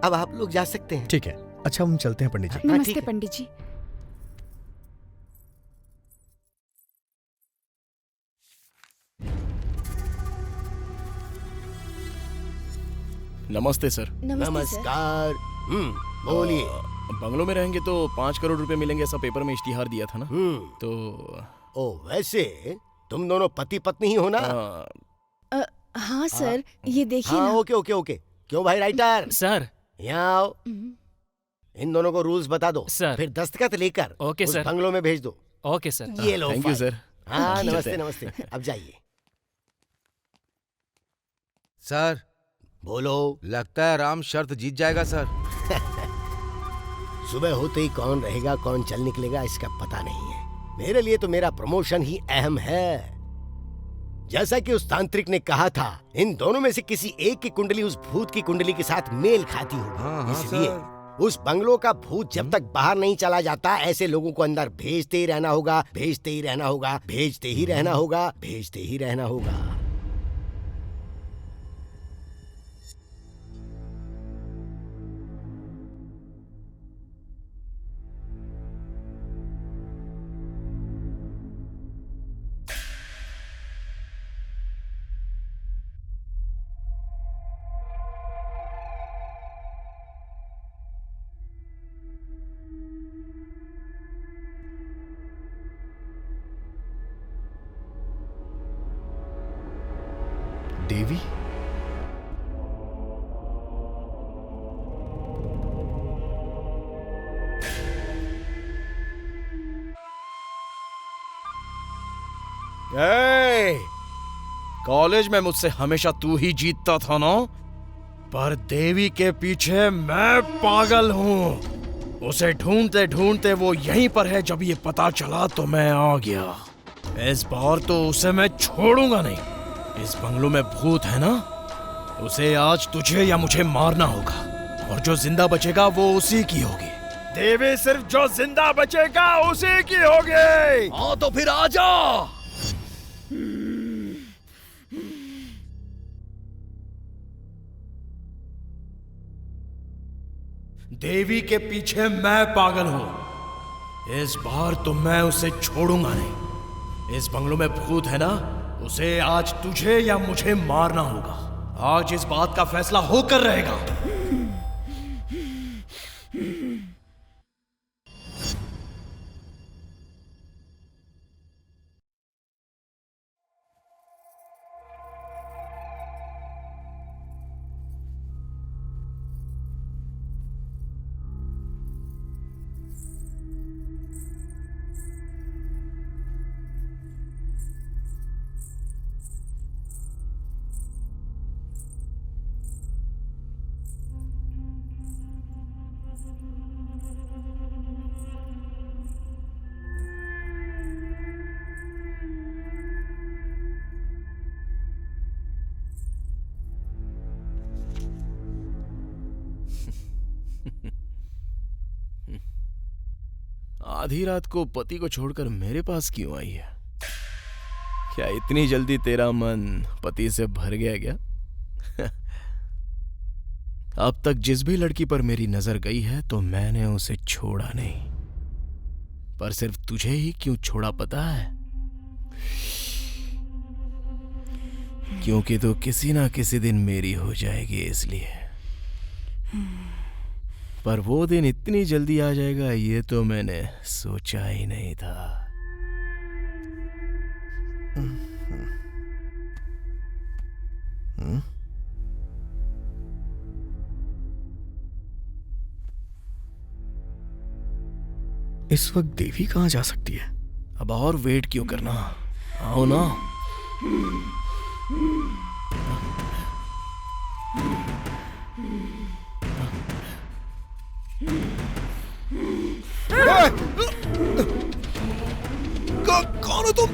अब आप लोग जा सकते हैं। ठीक है, अच्छा हम चलते हैं पंडित जी। नमस्ते पंडित जी। नमस्ते सर। नमस्कार। बोलिए। बंगलों में रहेंगे तो 5 करोड़ रुपए मिलेंगे, ऐसा पेपर में इश्तिहार दिया था ना। तो ओ वैसे तुम दोनों पति पत्नी ही हो ना? हाँ सर, ये देखिए हाँ, ना। Okay okay okay. क्यों भाई राइटर? सर यहाँ आओ। इन दोनों को रूल्स बता दो सर। फिर दस्तखत लेकर ओके उस सर। बंगलों में भेज दो। Okay sir. ये लो थैंक यू फाइल। सर। हाँ ठीक नमस्ते है। नमस्ते। अब जाइए। सर बोलो। लगता है राम शर्त जीत जाएगा सर। सुबह होते ही कौन रहेगा कौन चल निकलेगा इसका पता नहीं है। मेरे लिए तो मेरा प्रमोशन ही अहम है। जैसा कि उस तांत्रिक ने कहा था, इन दोनों में से किसी एक की कुंडली उस भूत की कुंडली के साथ मेल खाती होगी। हाँ, इसलिए उस बंगलों का भूत जब तक बाहर नहीं चला जाता, ऐसे लोगों को अंदर भेजते ही रहना होगा, भेजते ही रहना होगा, भेजते ही रहना होगा, भेजते ही रहना होगा। देवी? कॉलेज में मुझसे हमेशा तू ही जीतता था ना, पर देवी के पीछे मैं पागल हूँ। उसे ढूंढते ढूंढते वो यहीं पर है। जब ये पता चला तो मैं आ गया। इस बार तो उसे मैं छोड़ूंगा नहीं। इस बंगलों में भूत है ना, उसे आज तुझे या मुझे मारना होगा, और जो जिंदा बचेगा वो उसी की होगी। देवी सिर्फ जो जिंदा बचेगा उसी की होगी। हाँ तो फिर आजा। देवी के पीछे मैं पागल हूं। इस बार तो मैं उसे छोड़ूंगा नहीं। इस बंगलों में भूत है ना, उसे आज तुझे या मुझे मारना होगा। आज इस बात का फैसला होकर रहेगा। आधी रात को पति को छोड़कर मेरे पास क्यों आई है? क्या इतनी जल्दी तेरा मन पति से भर गया क्या? अब तक जिस भी लड़की पर मेरी नजर गई है तो मैंने उसे छोड़ा नहीं, पर सिर्फ तुझे ही क्यों छोड़ा पता है? क्योंकि तो किसी ना किसी दिन मेरी हो जाएगी इसलिए। पर वो दिन इतनी जल्दी आ जाएगा ये तो मैंने सोचा ही नहीं था। इस वक्त देवी कहाँ जा सकती है? अब और वेट क्यों करना, आओ ना। कौन हो तुम?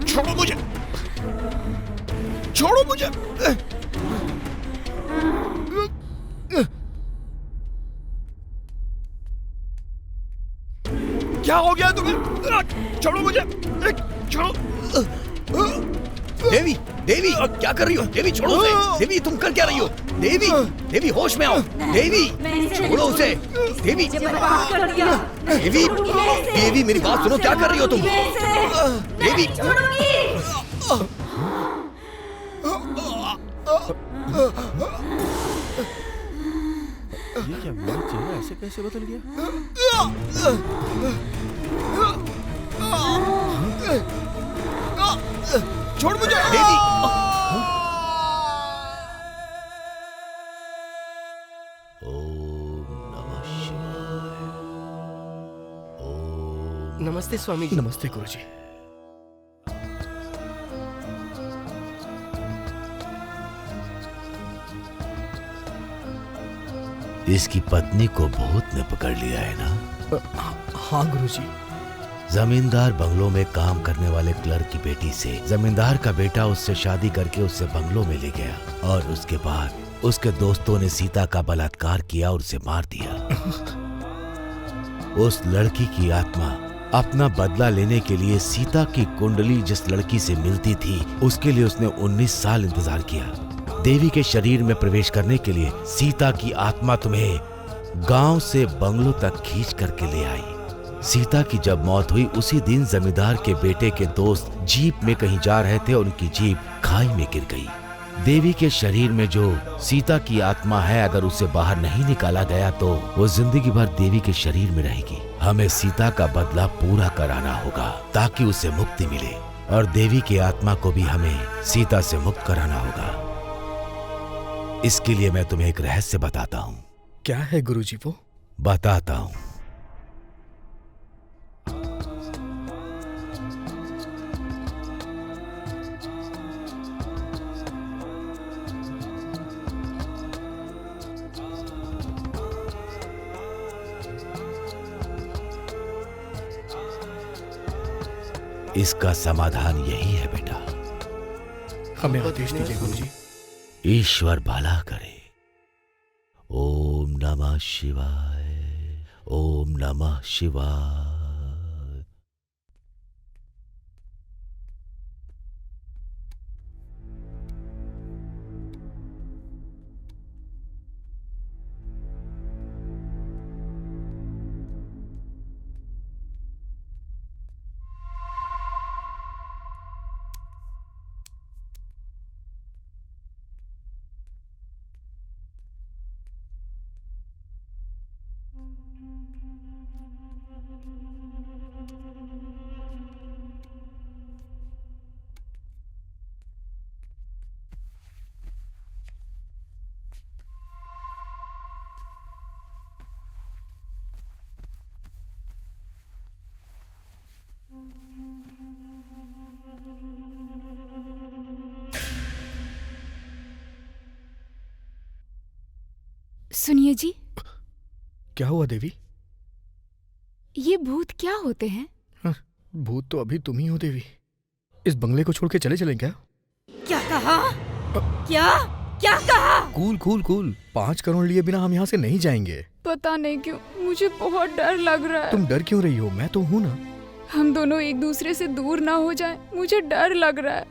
छोड़ो मुझे, छोड़ो मुझे। क्या हो गया तुम्हें? छोड़ो मुझे, छोड़ो। देवी, देवी क्या कर रही हो? देवी छोड़ो उसे। देवी तुम कर क्या रही हो? देवी, देवी होश में आओ। देवी छोड़ो उसे। देवी, देवी, देवी मेरी बात सुनो, क्या कर रही हो तुम? देवी, ये क्या, मेरा चेहरा ऐसे कैसे बदल गया? छोड़ मुझे। देवी, नमस्ते स्वामी जी। नमस्ते गुरुजी। इसकी पत्नी को भूत ने पकड़ लिया है ना? हाँ गुरुजी। जमींदार बंगलों में काम करने वाले क्लर्क की बेटी से जमींदार का बेटा उससे शादी करके उससे बंगलों में ले गया और उसके बाद उसके दोस्तों ने सीता का बलात्कार किया और उसे मार दिया। उस लड़की की आत्मा अपना बदला लेने के लिए सीता की कुंडली जिस लड़की से मिलती थी उसके लिए उसने 19 साल इंतजार किया। देवी के शरीर में प्रवेश करने के लिए सीता की आत्मा तुम्हें गांव से बंगलों तक खींच करके ले आई। सीता की जब मौत हुई उसी दिन जमींदार के बेटे के दोस्त जीप में कहीं जा रहे थे और उनकी जीप खाई में गिर गई। देवी के शरीर में जो सीता की आत्मा है अगर उसे बाहर नहीं निकाला गया तो वो जिंदगी भर देवी के शरीर में रहेगी। हमें सीता का बदला पूरा कराना होगा ताकि उसे मुक्ति मिले और देवी की आत्मा को भी हमें सीता से मुक्त कराना होगा। इसके लिए मैं तुम्हें एक रहस्य बताता हूँ। क्या है गुरुजी वो? बताता हूँ। इसका समाधान यही है बेटा। हमें आदेश दीजिए गुरुजी। ईश्वर भला करे। ओम नमः शिवाय, ओम नमः शिवाय। सुनिए जी। क्या हुआ देवी? ये भूत क्या होते हैं? भूत तो अभी तुम ही हो देवी। इस बंगले को छोड़ के चले चलें क्या? क्या कहा? क्या कहा? Cool cool cool. 5 करोड़ लिए बिना हम यहाँ से नहीं जाएंगे। पता नहीं क्यों मुझे बहुत डर लग रहा है। तुम डर क्यों रही हो? मैं तो हूँ ना। हम दोनों एक दूसरे से दूर ना हो जाएं, मुझे डर लग रहा है।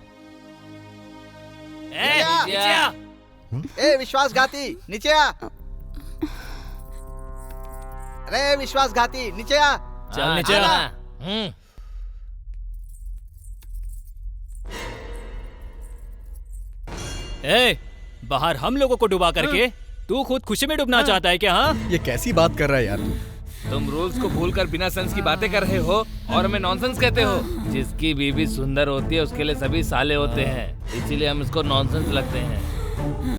ए विश्वासघाती नीचे आ। अरे विश्वासघाती नीचे आ। चल नीचे आ। ए, बाहर हम लोगों को डुबा करके तू खुद खुशी में डूबना चाहता है क्या? हाँ, ये कैसी बात कर रहा है यार तू? तुम रूल्स को भूलकर बिना सेंस की बातें कर रहे हो और हमें नॉनसेंस कहते हो। जिसकी बीवी सुंदर होती है उसके लिए सभी साले होते हैं, इसीलिए हम इसको नॉनसेंस लगते हैं।